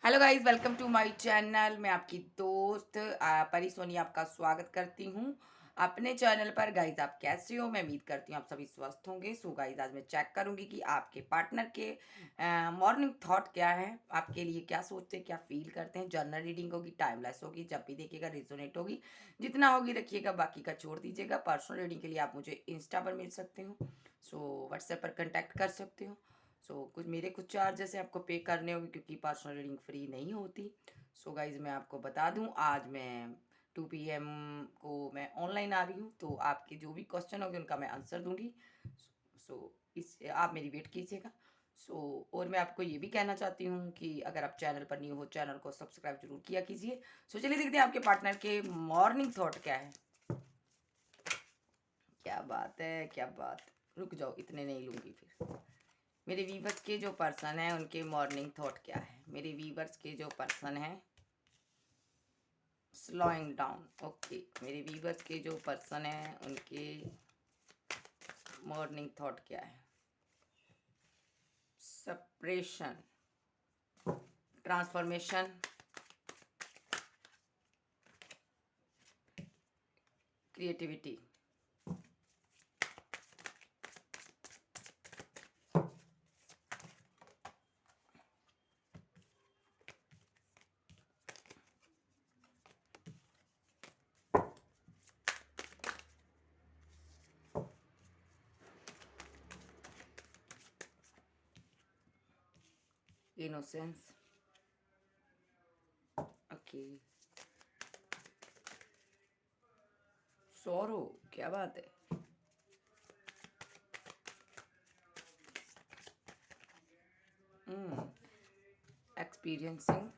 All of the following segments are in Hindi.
Hello guys, welcome to my channel. मैं आपकी दोस्त परी सोनी आपका स्वागत करती हूँ अपने चैनल पर। गाइस, आप कैसे हो? मैं उम्मीद करती हूँ आप सभी स्वस्थ होंगे। सो गाइस, आज मैं चेक करूंगी कि आपके पार्टनर के मॉर्निंग थॉट क्या है, आपके लिए क्या सोचते हैं, क्या फील करते हैं। जर्नल रीडिंग होगी, टाइमलेस होगी, जब भी देखिएगा रिजोनेट होगी। जितना होगी रखिएगा, बाकी का छोड़ दीजिएगा। पर्सनल रीडिंग के लिए आप मुझे इंस्टा पर मिल सकते हो, सो व्हाट्सएप पर कंटेक्ट कर सकते हो। कुछ चार्जेस हैं आपको पे करने होंगे, क्योंकि पर्सनल रीडिंग फ्री नहीं होती। सो गाइज, मैं आपको बता दूं, आज मैं 2 PM को मैं ऑनलाइन आ रही हूँ, तो आपके जो भी क्वेश्चन होंगे उनका मैं आंसर दूंगी। सो इस आप मेरी वेट कीजिएगा। और मैं आपको ये भी कहना चाहती हूँ कि अगर आप चैनल पर न्यू हो, चैनल को सब्सक्राइब जरूर किया कीजिए। चलिए देखते हैं आपके पार्टनर के मॉर्निंग थॉट क्या है। क्या बात है, क्या बात। रुक जाओ, इतने नहीं लूँगी फिर। मेरे वीवर्स के जो पर्सन है उनके मॉर्निंग थॉट क्या है? मेरे वीवर्स के जो पर्सन है, स्लोइंग डाउन। ओके, मेरे वीवर्स के जो पर्सन है उनके मॉर्निंग थॉट क्या है? Separation, transformation, creativity. Innocence. Okay, sorrow. क्या बात है। Experiencing.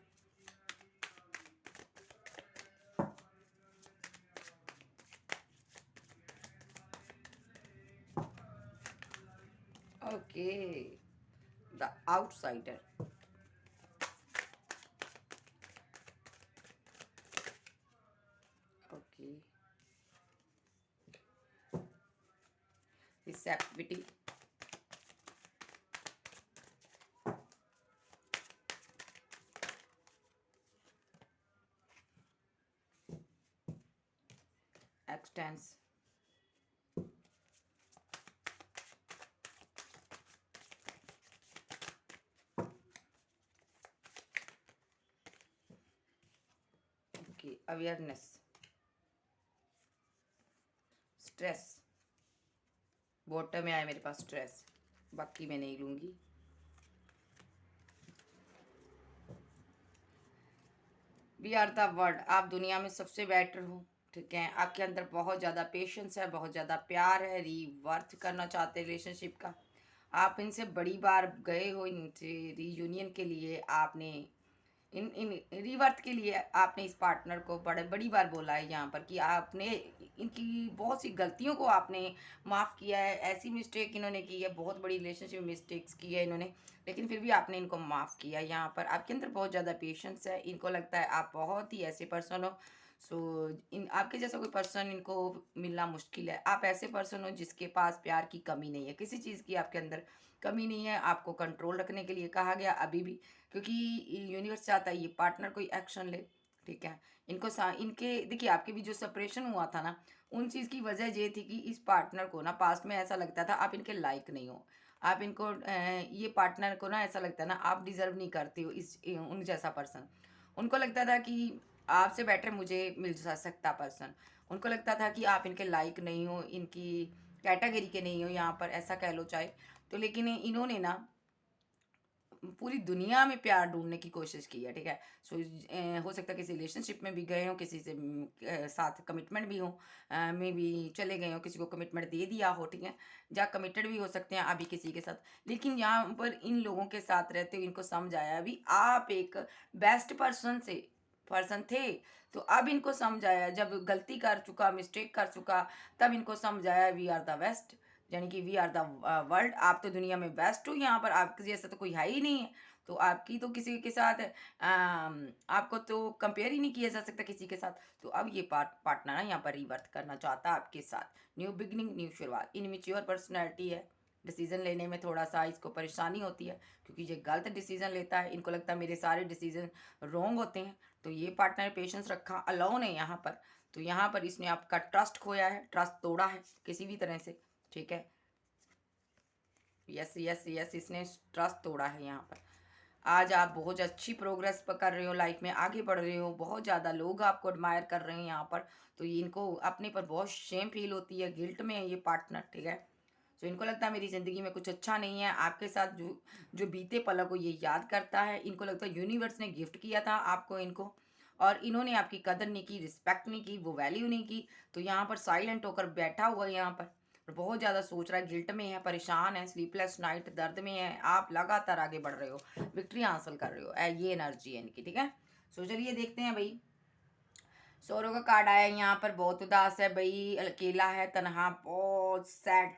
Okay, the outsider. Okay, receptivity. Existence. Okay, awareness. Stress. Bottom में आया मेरे पास स्ट्रेस, बाकी मैं नहीं लूँगी। We are the world. आप दुनिया में सबसे बेटर हो, ठीक है। आपके अंदर बहुत ज़्यादा पेशेंस है, बहुत ज़्यादा प्यार है, रीवर्थ करना चाहते रिलेशनशिप का। आप इनसे बड़ी बार गए हो, इनसे रीयूनियन के लिए आपने, इन इन रिवर्थ के लिए आपने इस पार्टनर को बड़े बड़ी बार बोला है यहाँ पर कि आपने इनकी बहुत सी गलतियों को आपने माफ़ किया है। ऐसी मिस्टेक इन्होंने की है, बहुत बड़ी रिलेशनशिप मिस्टेक्स की है इन्होंने, लेकिन फिर भी आपने इनको माफ़ किया। यहाँ पर आपके अंदर बहुत ज़्यादा पेशेंस है। इनको लगता है आप बहुत ही ऐसे पर्सन हो। इन आपके जैसा कोई पर्सन इनको मिलना मुश्किल है। आप ऐसे पर्सन हो जिसके पास प्यार की कमी नहीं है, किसी चीज़ की आपके अंदर कमी नहीं है। आपको कंट्रोल रखने के लिए कहा गया अभी भी, क्योंकि यूनिवर्स चाहता है ये पार्टनर कोई एक्शन ले, ठीक है। इनके देखिए, आपके भी जो सेपरेशन हुआ था ना, उन चीज़ की वजह ये थी कि इस पार्टनर को ना पास्ट में ऐसा लगता था आप इनके लायक नहीं हो। आप इनको ये पार्टनर को ना ऐसा लगता है ना आप डिजर्व नहीं करते हो उन जैसा पर्सन। उनको लगता था कि आपसे बेटर मुझे मिल जा सकता पर्सन। उनको लगता था कि आप इनके लायक नहीं हो, इनकी कैटेगरी के नहीं हो, यहाँ पर ऐसा कह लो चाहे। तो लेकिन इन्होंने ना पूरी दुनिया में प्यार ढूँढने की कोशिश की है, ठीक है। हो सकता है किसी रिलेशनशिप में भी गए हों, किसी से साथ कमिटमेंट भी हो, में भी चले गए हों, किसी को कमिटमेंट दे दिया हो, ठीक है। या कमिटेड भी हो सकते हैं अभी किसी के साथ। लेकिन यहाँ पर इन लोगों के साथ रहते हुए इनको समझ आया अभी आप एक बेस्ट पर्सन थे। तो अब इनको समझ आया, जब गलती कर चुका, मिस्टेक कर चुका, तब इनको समझ आया वी आर द बेस्ट। यानी कि वी आर द वर्ल्ड। आप तो दुनिया में बेस्ट हो, यहाँ पर आपके जैसा तो कोई है ही नहीं है। तो आपकी तो किसी के साथ आपको तो कंपेयर ही नहीं किया जा सकता किसी के साथ। तो अब ये पार्टनर ना यहाँ पर रिवर्थ करना चाहता है आपके साथ। न्यू बिगनिंग, न्यू शुरुआत। इनमेच्योर पर्सनैलिटी है, डिसीजन लेने में थोड़ा सा इसको परेशानी होती है, क्योंकि ये गलत डिसीजन लेता है। इनको लगता है मेरे सारे डिसीजन रॉन्ग होते हैं। तो ये पार्टनर पेशेंस रखा अलोन है यहाँ पर। तो यहाँ पर इसने आपका ट्रस्ट खोया है, ट्रस्ट तोड़ा है किसी भी तरह से, ठीक है। यस यस यस, इसने ट्रस्ट तोड़ा है यहाँ पर। आज आप बहुत अच्छी प्रोग्रेस कर रहे हो, लाइफ में आगे बढ़ रहे हो, बहुत ज़्यादा लोग आपको एडमायर कर रहे हैं यहाँ पर। तो ये इनको अपने पर बहुत शेम फील होती है, गिल्ट में है ये पार्टनर, ठीक है। तो इनको लगता है मेरी ज़िंदगी में कुछ अच्छा नहीं है। आपके साथ जो जो बीते पलों को ये याद करता है। इनको लगता है यूनिवर्स ने गिफ्ट किया था आपको इनको, और इन्होंने आपकी कदर नहीं की, रिस्पेक्ट नहीं की, वो वैल्यू नहीं की। तो यहाँ पर साइलेंट होकर बैठा हुआ है यहाँ पर, और बहुत ज़्यादा सोच रहा है, गिल्ट में है, परेशान है, स्लीपलेस नाइट, दर्द में है। आप लगातार आगे बढ़ रहे हो, विक्ट्री हासिल कर रहे हो, ये एनर्जी है इनकी, ठीक है। सो चलिए देखते हैं भाई। सौरों का कार्ड आया यहाँ पर, बहुत उदास है भाई, अकेला है, तनहा, बहुत सैड।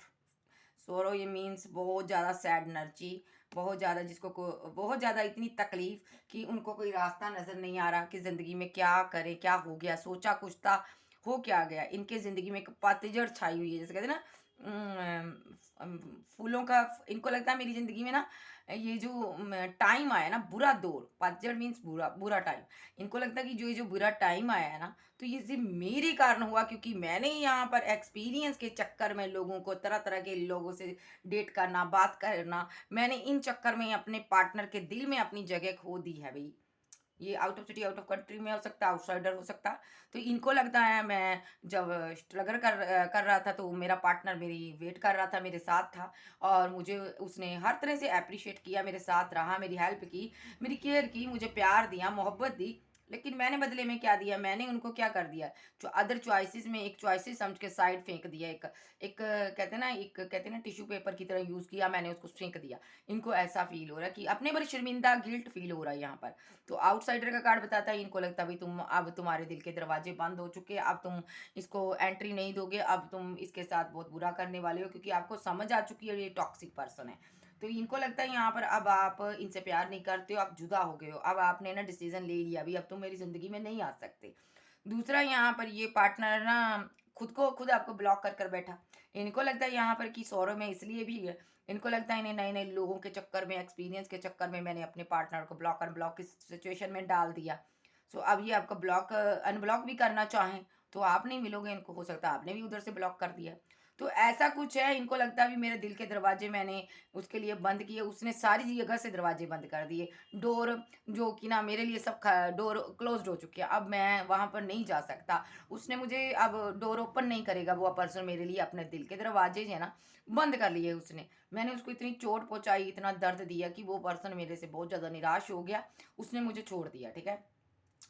सौरव ये मीन्स बहुत ज़्यादा सैड एनर्जी, बहुत ज़्यादा बहुत ज़्यादा इतनी तकलीफ कि उनको कोई रास्ता नज़र नहीं आ रहा कि ज़िंदगी में क्या करें, क्या हो गया, सोचा कुछ था, हो क्या गया। इनके ज़िंदगी में एक पतझड़ छाई हुई है, जैसे कहते हैं ना फूलों का। इनको लगता है मेरी ज़िंदगी में ना ये जो टाइम आया ना, बुरा दौर, पतझड़ मीन्स बुरा बुरा टाइम। इनको लगता है कि जो ये जो बुरा टाइम आया है ना, तो ये सिर्फ मेरे कारण हुआ, क्योंकि मैंने यहाँ पर एक्सपीरियंस के चक्कर में लोगों को, तरह तरह के लोगों से डेट करना, बात करना, मैंने इन चक्कर में अपने पार्टनर के दिल में अपनी जगह खो दी है भाई। ये out of city, out of country में हो सकता है, आउटसाइडर हो सकता है। तो इनको लगता है मैं जब स्ट्रगल कर रहा था, तो मेरा पार्टनर मेरी वेट कर रहा था, मेरे साथ था, और मुझे उसने हर तरह से अप्रिशिएट किया, मेरे साथ रहा, मेरी हेल्प की, मेरी केयर की, मुझे प्यार दिया, मोहब्बत दी। लेकिन मैंने बदले में क्या दिया, मैंने उनको क्या कर दिया, जो अदर चॉइसेस में एक चॉइसेस समझ के साइड फेंक दिया। एक कहते हैं ना टिश्यू पेपर की तरह यूज़ किया, मैंने उसको फेंक दिया। इनको ऐसा फील हो रहा है कि अपने पर शर्मिंदा, गिल्ट फील हो रहा है यहाँ पर। तो आउटसाइडर का कार्ड बताता है, इनको लगता है भाई तुम, अब तुम्हारे दिल के दरवाजे बंद हो चुके हैं, अब तुम इसको एंट्री नहीं दोगे, अब तुम इसके साथ बहुत बुरा करने वाले हो, क्योंकि आपको समझ आ चुकी है ये टॉक्सिक पर्सन है। तो इनको लगता है यहाँ पर अब आप इनसे प्यार नहीं करते हो, आप जुदा हो गए हो, अब आपने ना डिसीजन ले लिया, अभी अब तुम मेरी ज़िंदगी में नहीं आ सकते। दूसरा यहाँ पर ये पार्टनर ना खुद आपको ब्लॉक कर बैठा। इनको लगता है यहाँ पर कि सौरव में इसलिए भी है, इनको लगता है इन्हें नए नए लोगों के चक्कर में, एक्सपीरियंस के चक्कर में मैंने अपने पार्टनर को ब्लॉक की सिचुएशन में डाल दिया। सो अब ये आपका अनब्लॉक भी करना चाहें तो आप नहीं मिलोगे इनको, हो सकता है आपने भी उधर से ब्लॉक कर दिया। तो ऐसा कुछ है, इनको लगता है भी मेरे दिल के दरवाजे मैंने उसके लिए बंद किए, उसने सारी जगह से दरवाजे बंद कर दिए, डोर जो कि ना मेरे लिए सब डोर क्लोज्ड हो चुके हैं, अब मैं वहाँ पर नहीं जा सकता। उसने मुझे अब डोर ओपन नहीं करेगा वो पर्सन मेरे लिए, अपने दिल के दरवाजे जो है ना बंद कर लिए उसने। मैंने उसको इतनी चोट पहुँचाई, इतना दर्द दिया कि वो पर्सन मेरे से बहुत ज़्यादा निराश हो गया, उसने मुझे छोड़ दिया, ठीक है।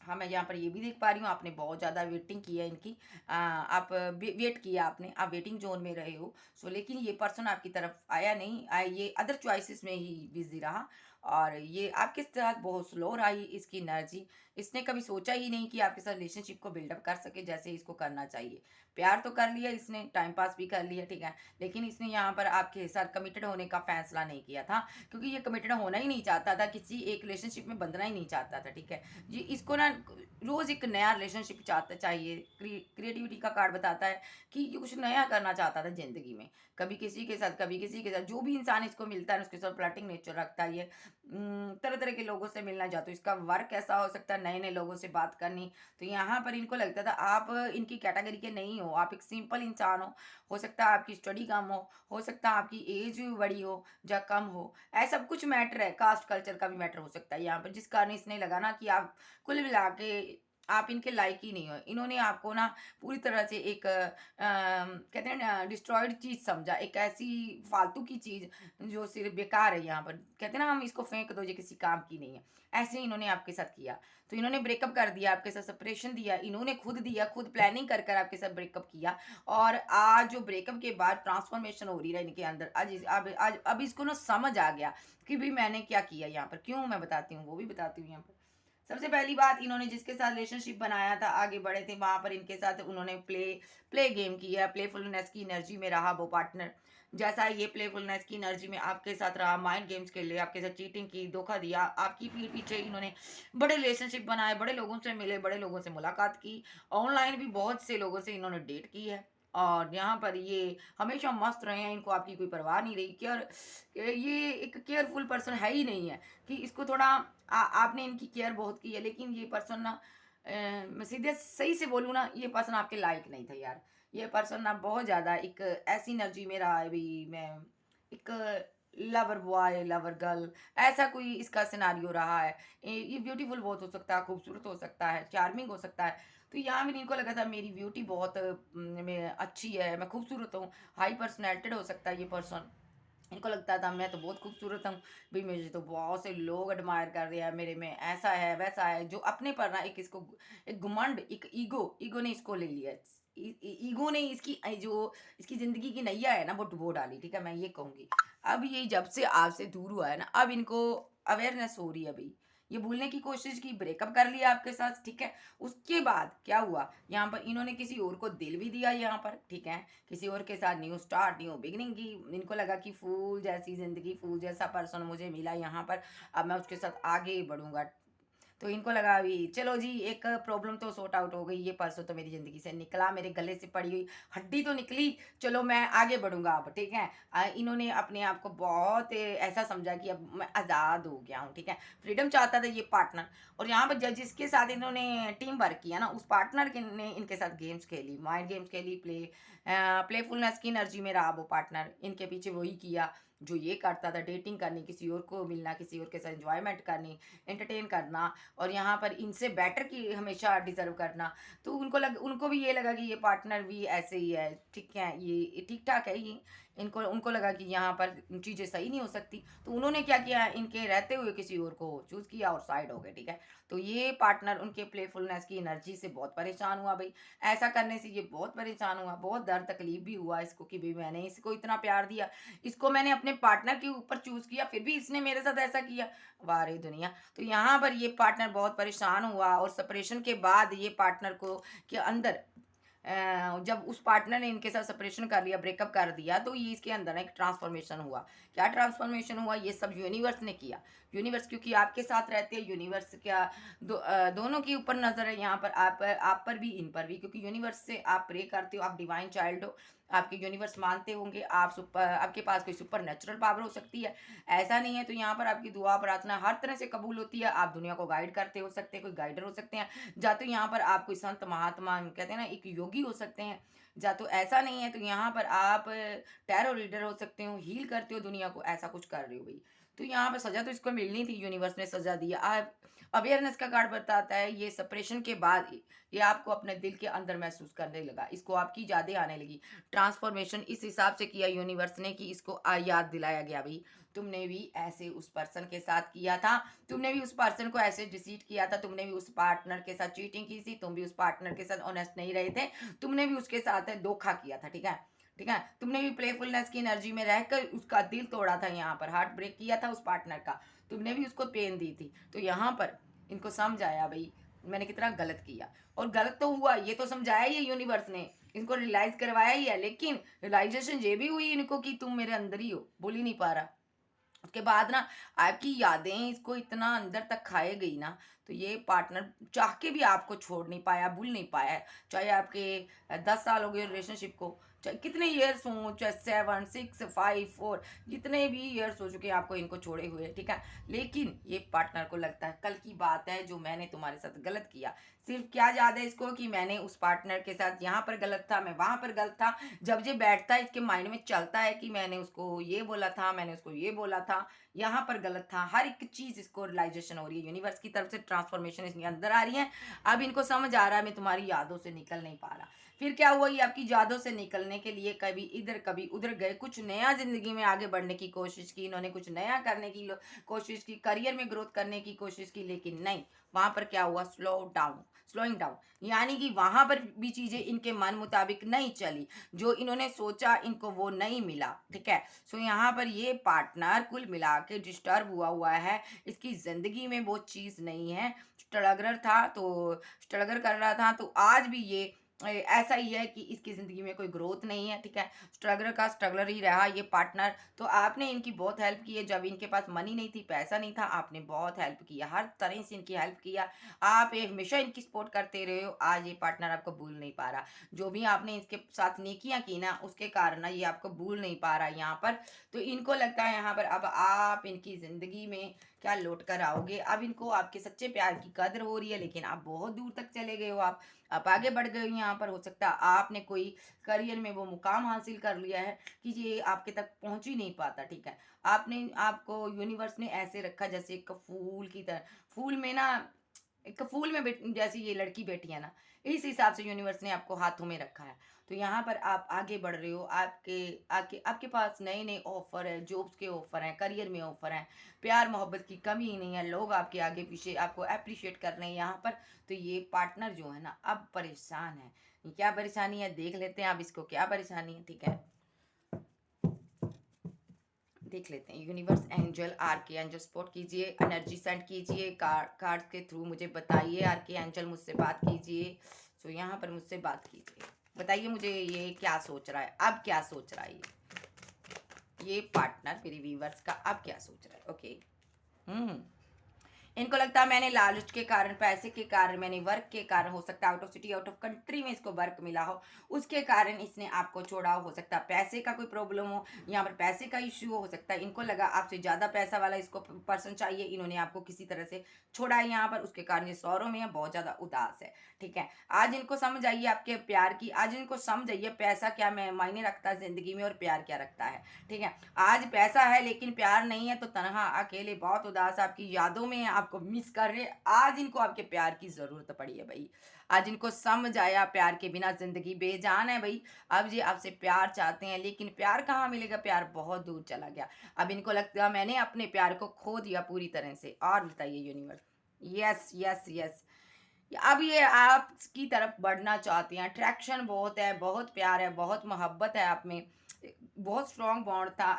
हाँ, मैं यहाँ पर ये भी देख पा रही हूँ, आपने बहुत ज़्यादा वेटिंग की है इनकी। आप वेट किया आपने, आप वेटिंग जोन में रहे हो। सो लेकिन ये पर्सन आपकी तरफ आया नहीं, ये अदर चॉइसेस में ही बिजी रहा, और ये आपके साथ बहुत स्लो रही इसकी एनर्जी। इसने कभी सोचा ही नहीं कि आपके साथ रिलेशनशिप को बिल्डअप कर सके जैसे इसको करना चाहिए। प्यार तो कर लिया इसने, टाइम पास भी कर लिया, ठीक है, लेकिन इसने यहाँ पर आपके साथ कमिटेड होने का फैसला नहीं किया था, क्योंकि ये कमिटेड होना ही नहीं चाहता था, किसी एक रिलेशनशिप में बंधना ही नहीं चाहता था, ठीक है। जी, इसको ना रोज़ एक नया रिलेशनशिप चाहता चाहिए। क्रिएटिविटी का कार्ड बताता है कि ये कुछ नया करना चाहता था ज़िंदगी में, कभी किसी के साथ, कभी किसी के साथ, जो भी इंसान इसको मिलता है उसके साथ फ्लर्टिंग नेचर रखता है ये। तरह तरह के लोगों से मिलना चाहता है, इसका वर्क ऐसा हो सकता है, नए नए लोगों से बात करनी। तो यहाँ पर इनको लगता था आप इनकी कैटेगरी के नहीं हो, आप एक सिंपल इंसान हो सकता है आपकी स्टडी कम हो सकता है आपकी एज बड़ी हो या कम हो, ऐसा कुछ मैटर है, कास्ट कल्चर का भी मैटर हो सकता है यहाँ पर, जिस कारण इसने लगा ना कि आप कुल मिला के आप इनके लायक ही नहीं हो। इन्होंने आपको ना पूरी तरह से एक कहते हैं ना डिस्ट्रॉयड चीज़ समझा, एक ऐसी फालतू की चीज़ जो सिर्फ बेकार है, यहाँ पर कहते हैं ना हम इसको फेंक दो, ये किसी काम की नहीं है, ऐसे ही इन्होंने आपके साथ किया। तो इन्होंने ब्रेकअप कर दिया, आपके साथ सेपरेशन दिया, इन्होंने खुद दिया, खुद प्लानिंग कर कर आपके साथ ब्रेकअप किया, और आज जो ब्रेकअप के बाद ट्रांसफॉर्मेशन हो रही है इनके अंदर, अब इसको ना समझ आ गया कि भाई मैंने क्या किया यहाँ पर, क्यों, मैं बताती हूँ, वो भी बताती हूँ यहाँ पर। सबसे पहली बात, इन्होंने जिसके साथ रिलेशनशिप बनाया था, आगे बढ़े थे, वहां पर इनके साथ उन्होंने प्ले गेम किया, प्लेफुलनेस की एनर्जी में रहा वो पार्टनर। जैसा ये प्लेफुलनेस की एनर्जी में आपके साथ रहा, माइंड गेम्स खेले, आपके साथ चीटिंग की, धोखा दिया, आपकी पीठ पीछे इन्होंने बड़े रिलेशनशिप बनाए, बड़े लोगों से मिले, बड़े लोगों से मुलाकात की, ऑनलाइन भी बहुत से लोगों से इन्होंने डेट की है, और यहाँ पर ये हमेशा मस्त रहे हैं, इनको आपकी कोई परवाह नहीं रही। ये एक केयरफुल पर्सन है ही नहीं है कि इसको थोड़ा आपने इनकी केयर बहुत की है, लेकिन ये पर्सन ना मैं सीधे सही से बोलूँ ना, ये पर्सन आपके लायक नहीं था यार। ये पर्सन ना बहुत ज़्यादा एक ऐसी एनर्जी में रहा है भाई, मैं एक लवर बॉय, लवर गर्ल, ऐसा कोई इसका सिनेरियो रहा है। ये ब्यूटीफुल बहुत हो सकता है, खूबसूरत हो सकता है, चार्मिंग हो सकता है। तो यहाँ भी इनको लगा था मेरी ब्यूटी बहुत मैं अच्छी है, मैं खूबसूरत हूँ, हाई पर्सनैलिटेड हो सकता है ये पर्सन। इनको लगता था मैं तो बहुत खूबसूरत हूँ, भाई मुझे तो बहुत से लोग एडमायर कर रहे हैं, मेरे में ऐसा है वैसा है, जो अपने पर ना एक इसको एक घमंड, एक ईगो ने इसको ले लिया। ईगो ने इसकी जो इसकी जिंदगी की नैया है ना वो डुबो डाली, ठीक है, मैं ये कहूंगी। अब ये जब से आपसे दूर हुआ है ना, अब इनको अवेयरनेस हो रही है भाई, ये भूलने की कोशिश की, ब्रेकअप कर लिया आपके साथ, ठीक है। उसके बाद क्या हुआ, यहाँ पर इन्होंने किसी और को दिल भी दिया यहाँ पर, ठीक है, किसी और के साथ न्यू स्टार्ट, न्यू बिगिनिंग की। इनको लगा कि फूल जैसी जिंदगी, फूल जैसा पर्सन मुझे मिला यहाँ पर, अब मैं उसके साथ आगे बढ़ूंगा। तो इनको लगा अभी चलो जी, एक प्रॉब्लम तो सॉर्ट आउट हो गई, ये पर्सन तो मेरी ज़िंदगी से निकला, मेरे गले से पड़ी हुई हड्डी तो निकली, चलो मैं आगे बढ़ूँगा अब, ठीक है। इन्होंने अपने आप को बहुत ऐसा समझा कि अब मैं आज़ाद हो गया हूँ, ठीक है। फ्रीडम चाहता था ये पार्टनर। और यहाँ पर जिसके साथ इन्होंने टीम वर्क किया ना, उस पार्टनर के ने इनके साथ गेम्स खेली, माइंड गेम्स खेली, प्लेफुलनेस की एनर्जी में रहा वो पार्टनर, इनके पीछे वही किया जो ये करता था, डेटिंग करनी, किसी और को मिलना, किसी और के साथ एंजॉयमेंट करनी, एंटरटेन करना, और यहाँ पर इनसे बेटर की हमेशा डिजर्व करना। तो उनको भी ये लगा कि ये पार्टनर भी ऐसे ही है, ठीक है, ये ठीक ठाक है ये। इनको उनको लगा कि यहाँ पर चीज़ें सही नहीं हो सकती, तो उन्होंने क्या किया, इनके रहते हुए किसी और को चूज़ किया और साइड हो गए, ठीक है। तो ये पार्टनर उनके प्लेफुलनेस की एनर्जी से बहुत परेशान हुआ भाई। ऐसा करने से ये बहुत परेशान हुआ, बहुत दर्द तकलीफ भी हुआ इसको कि भाई मैंने इसको इतना प्यार दिया, इसको मैंने अपने पार्टनर के ऊपर चूज़ किया, फिर भी इसने मेरे साथ ऐसा किया, वाह रे दुनिया। तो यहाँ पर ये पार्टनर बहुत परेशान हुआ, और सेपरेशन के बाद ये पार्टनर को के अंदर जब उस पार्टनर ने इनके साथ सेपरेशन कर लिया, ब्रेकअप कर दिया, तो ये इसके अंदर ना एक ट्रांसफॉर्मेशन हुआ। क्या ट्रांसफॉर्मेशन हुआ, ये सब यूनिवर्स ने किया। यूनिवर्स क्योंकि आपके साथ रहते हैं, यूनिवर्स क्या दोनों के ऊपर नजर है यहाँ पर, आप पर भी, इन पर भी, क्योंकि यूनिवर्स से आप प्रे करते हो, आप डिवाइन चाइल्ड हो, आपके यूनिवर्स मानते होंगे, आप सुपर, आपके पास कोई सुपर नेचुरल पावर हो सकती है, ऐसा नहीं है। तो यहाँ पर आपकी दुआ प्रार्थना हर तरह से कबूल होती है, आप दुनिया को गाइड करते हो सकते हैं, कोई गाइडर हो सकते हैं, या तो यहाँ पर आप कोई संत महात्मा कहते हैं ना, एक योगी हो सकते हैं, या तो ऐसा नहीं है तो यहाँ पर आप टैरो रीडर हो सकते हो, हील करते हो दुनिया को, ऐसा कुछ कर रहे हो भाई। तो यहाँ पर सजा तो इसको मिलनी थी, यूनिवर्स ने सजा दिया। आप अवेयरनेस का कार्ड बताता है, ये सेपरेशन के बाद ये आपको अपने दिल के अंदर महसूस करने लगा, इसको आपकी यादें आने लगी। ट्रांसफॉर्मेशन इस हिसाब से किया यूनिवर्स ने कि इसको याद दिलाया गया भाई, तुमने भी ऐसे उस पर्सन के साथ किया था, तुमने भी उस पर्सन को ऐसे डिसीट किया था, तुमने भी उस पार्टनर के साथ चीटिंग की थी, तुम भी उस पार्टनर के साथ ऑनेस्ट नहीं रहे थे, तुमने भी उसके साथ धोखा किया था, ठीक है। ठीक है, तुमने भी प्लेफुलनेस की एनर्जी में रहकर उसका दिल तोड़ा था, यहाँ पर हार्ट ब्रेक किया था उस पार्टनर का, तुमने भी उसको पेन दी थी। तो यहाँ पर इनको समझ आया भाई मैंने कितना गलत किया, और गलत तो हुआ, ये तो समझाया ही है यूनिवर्स ने, इनको रियलाइज करवाया ही है, लेकिन रियलाइजेशन ये भी हुई इनको कि तुम मेरे अंदर ही हो, बोल ही नहीं पा रहा। उसके बाद ना आपकी यादें इसको इतना अंदर तक खाए गई ना, तो ये पार्टनर चाह के भी आपको छोड़ नहीं पाया, भूल नहीं पाया है। चाहे आपके 10 साल हो गए रिलेशनशिप को, चाहे कितने ईयर्स हों, चाहे 7, 6, 5, 4, जितने भी ईयर्स हो चुके हैं आपको इनको छोड़े हुए, ठीक है। लेकिन ये पार्टनर को लगता है कल की बात है जो मैंने तुम्हारे साथ गलत किया, सिर्फ क्या याद है इसको कि मैंने उस पार्टनर के साथ यहाँ पर गलत था, मैं वहां पर गलत था। जब ये बैठता है इसके माइंड में चलता है कि मैंने उसको ये बोला था, मैंने उसको ये बोला था, यहाँ पर गलत था, हर एक चीज इसको रियलाइजेशन हो रही है, यूनिवर्स की तरफ से ट्रांसफॉर्मेशन इसके अंदर आ रही है। अब इनको समझ आ रहा है मैं तुम्हारी यादों से निकल नहीं पा रहा। फिर क्या हुआ, ये आपकी यादों से निकलने के लिए कभी इधर कभी उधर गए, कुछ नया जिंदगी में आगे बढ़ने की कोशिश की, इन्होंने कुछ नया करने की कोशिश की, करियर में ग्रोथ करने की कोशिश की, लेकिन नहीं, वहां पर क्या हुआ, स्लोइंग डाउन, यानी कि वहां पर भी चीजें इनके मन मुताबिक नहीं चली, जो इन्होंने सोचा इनको वो नहीं मिला, ठीक है। सो यहाँ पर ये पार्टनर कुल मिला के डिस्टर्ब हुआ हुआ है, इसकी जिंदगी में वो चीज नहीं है। स्ट्रगलर था तो स्ट्रगल कर रहा था, तो आज भी ये ऐसा ही है कि इसकी ज़िंदगी में कोई ग्रोथ नहीं है, ठीक है? स्ट्रगलर का स्ट्रगलर ही रहा ये पार्टनर। तो आपने इनकी बहुत हेल्प की है, जब इनके पास मनी नहीं थी, पैसा नहीं था, आपने बहुत हेल्प किया, हर तरह से इनकी हेल्प किया। आप ये हमेशा इनकी सपोर्ट करते रहे हो, आज ये पार्टनर आपको भूल नहीं पा रहा। जो भी आपने इसके साथ नेकियाँ की ना, उसके कारण ना ये आपको भूल नहीं पा रहा यहाँ पर। तो इनको लगता है यहाँ पर अब आप इनकी ज़िंदगी में क्या लौट कर आओगे। अब इनको आपके सच्चे प्यार की कदर हो रही है, लेकिन आप बहुत दूर तक चले गए हो, आप आगे बढ़ गए हो। यहाँ पर हो सकता है आपने कोई करियर में वो मुकाम हासिल कर लिया है कि ये आपके तक पहुंच ही नहीं पाता, ठीक है? आपने आपको यूनिवर्स ने ऐसे रखा जैसे एक फूल की तरह, फूल में ना, एक फूल में जैसी ये लड़की बैठी है ना, इस हिसाब से यूनिवर्स ने आपको हाथों में रखा है। तो यहाँ पर आप आगे बढ़ रहे हो, आपके आपके आपके पास नए नए ऑफर है, जॉब्स के ऑफर हैं, करियर में ऑफर हैं, प्यार मोहब्बत की कमी ही नहीं है, लोग आपके आगे पीछे आपको अप्रिशिएट कर रहे हैं यहाँ पर। तो ये पार्टनर जो है ना, अब परेशान है। ये क्या परेशानी है देख लेते हैं, अब इसको क्या परेशानी है, ठीक है? देख लेते हैं। यूनिवर्स एंजल, आर के एंजल सपोर्ट कीजिए, एनर्जी सेंड कीजिए, कार्ड के थ्रू मुझे बताइए। आर के एंजल मुझसे बात कीजिए। सो यहाँ पर मुझसे बात कीजिए, बताइए मुझे ये क्या सोच रहा है, अब क्या सोच रहा है ये पार्टनर मेरी व्यूवर्स का, अब क्या सोच रहा है। ओके। इनको लगता है मैंने लालच के कारण, पैसे के कारण, मैंने वर्क के कारण, हो सकता है out of city out of country में इसको वर्क मिला हो, उसके कारण इसने आपको छोड़ा हो सकता है पैसे का कोई प्रॉब्लम हो, यहाँ पर पैसे का इश्यू हो सकता है इनको लगा आपसे ज़्यादा पैसा वाला इसको पर्सन चाहिए, इन्होंने आपको किसी तरह से छोड़ा है यहाँ पर, उसके कारण ये सौरों में है, बहुत ज़्यादा उदास है, ठीक है? आज इनको समझ आइए आपके प्यार की, आज इनको समझ आइए पैसा क्या मायने रखता है ज़िंदगी में और प्यार क्या रखता है, ठीक है? आज पैसा है लेकिन प्यार नहीं है, तो तनहा अकेले बहुत उदास आपकी यादों में आपको मिस कर रहे। आज इनको आपके प्यार की ज़रूरत पड़ी है भाई। आज इनको समझ आया प्यार के बिना ज़िंदगी बेजान है भाई। अब ये आपसे प्यार चाहते हैं, लेकिन प्यार कहाँ मिलेगा, प्यार बहुत दूर चला गया। अब इनको लगता है मैंने अपने प्यार को खो दिया पूरी तरह से। और बताइए यूनिवर्स। Yes yes yes. अब ये आपकी तरफ बढ़ना चाहते हैं, अट्रैक्शन बहुत है, बहुत प्यार है, बहुत मोहब्बत है आप में, बहुत स्ट्रॉन्ग बॉन्ड था।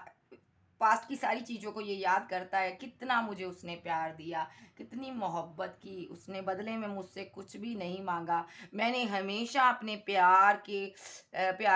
पास्ट की सारी चीज़ों को ये याद करता है, कितना मुझे उसने प्यार दिया, कितनी मोहब्बत की उसने, बदले में मुझसे कुछ भी नहीं मांगा। मैंने हमेशा अपने प्यार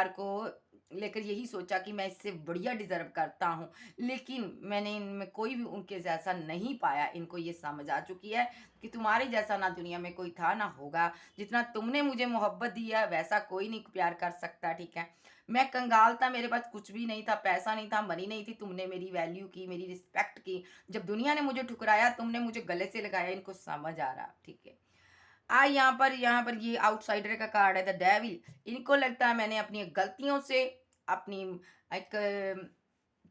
को लेकर यही सोचा कि मैं इससे बढ़िया डिज़र्व करता हूँ, लेकिन मैंने इनमें कोई भी उनके जैसा नहीं पाया। इनको ये समझ आ चुकी है कि तुम्हारे जैसा ना दुनिया में कोई था ना होगा। जितना तुमने मुझे मोहब्बत दी है वैसा कोई नहीं प्यार कर सकता, ठीक है? मैं कंगाल था, मेरे पास कुछ भी नहीं था, पैसा नहीं था, मनी नहीं थी, तुमने मेरी वैल्यू की, मेरी रिस्पेक्ट की। जब दुनिया ने मुझे ठुकराया, तुमने मुझे गले से लगाया। इनको समझ आ रहा, ठीक है? यहाँ पर ये आउटसाइडर का कार्ड है, द डेविल। इनको लगता है मैंने अपनी गलतियों से, अपनी एक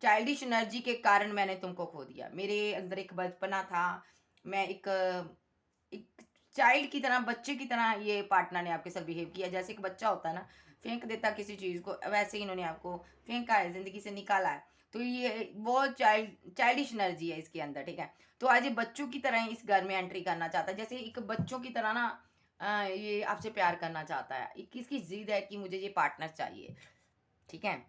चाइल्डिश एनर्जी के कारण मैंने तुमको खो दिया। मेरे अंदर एक बचपना था, मैं एक चाइल्ड की तरह, बच्चे की तरह ये पार्टनर ने आपके साथ बिहेव किया, जैसे एक बच्चा होता है ना, फेंक देता किसी चीज़ को, वैसे ही इन्होंने आपको फेंका है, ज़िंदगी से निकाला है। तो ये वो चाइल्डिश एनर्जी है इसके अंदर, ठीक है? तो आज ये बच्चों की तरह ही इस घर में एंट्री करना चाहता है, जैसे एक बच्चों की तरह ना, ये आपसे प्यार करना चाहता है। किसकी जिद है कि मुझे ये पार्टनर चाहिए, ठीक है?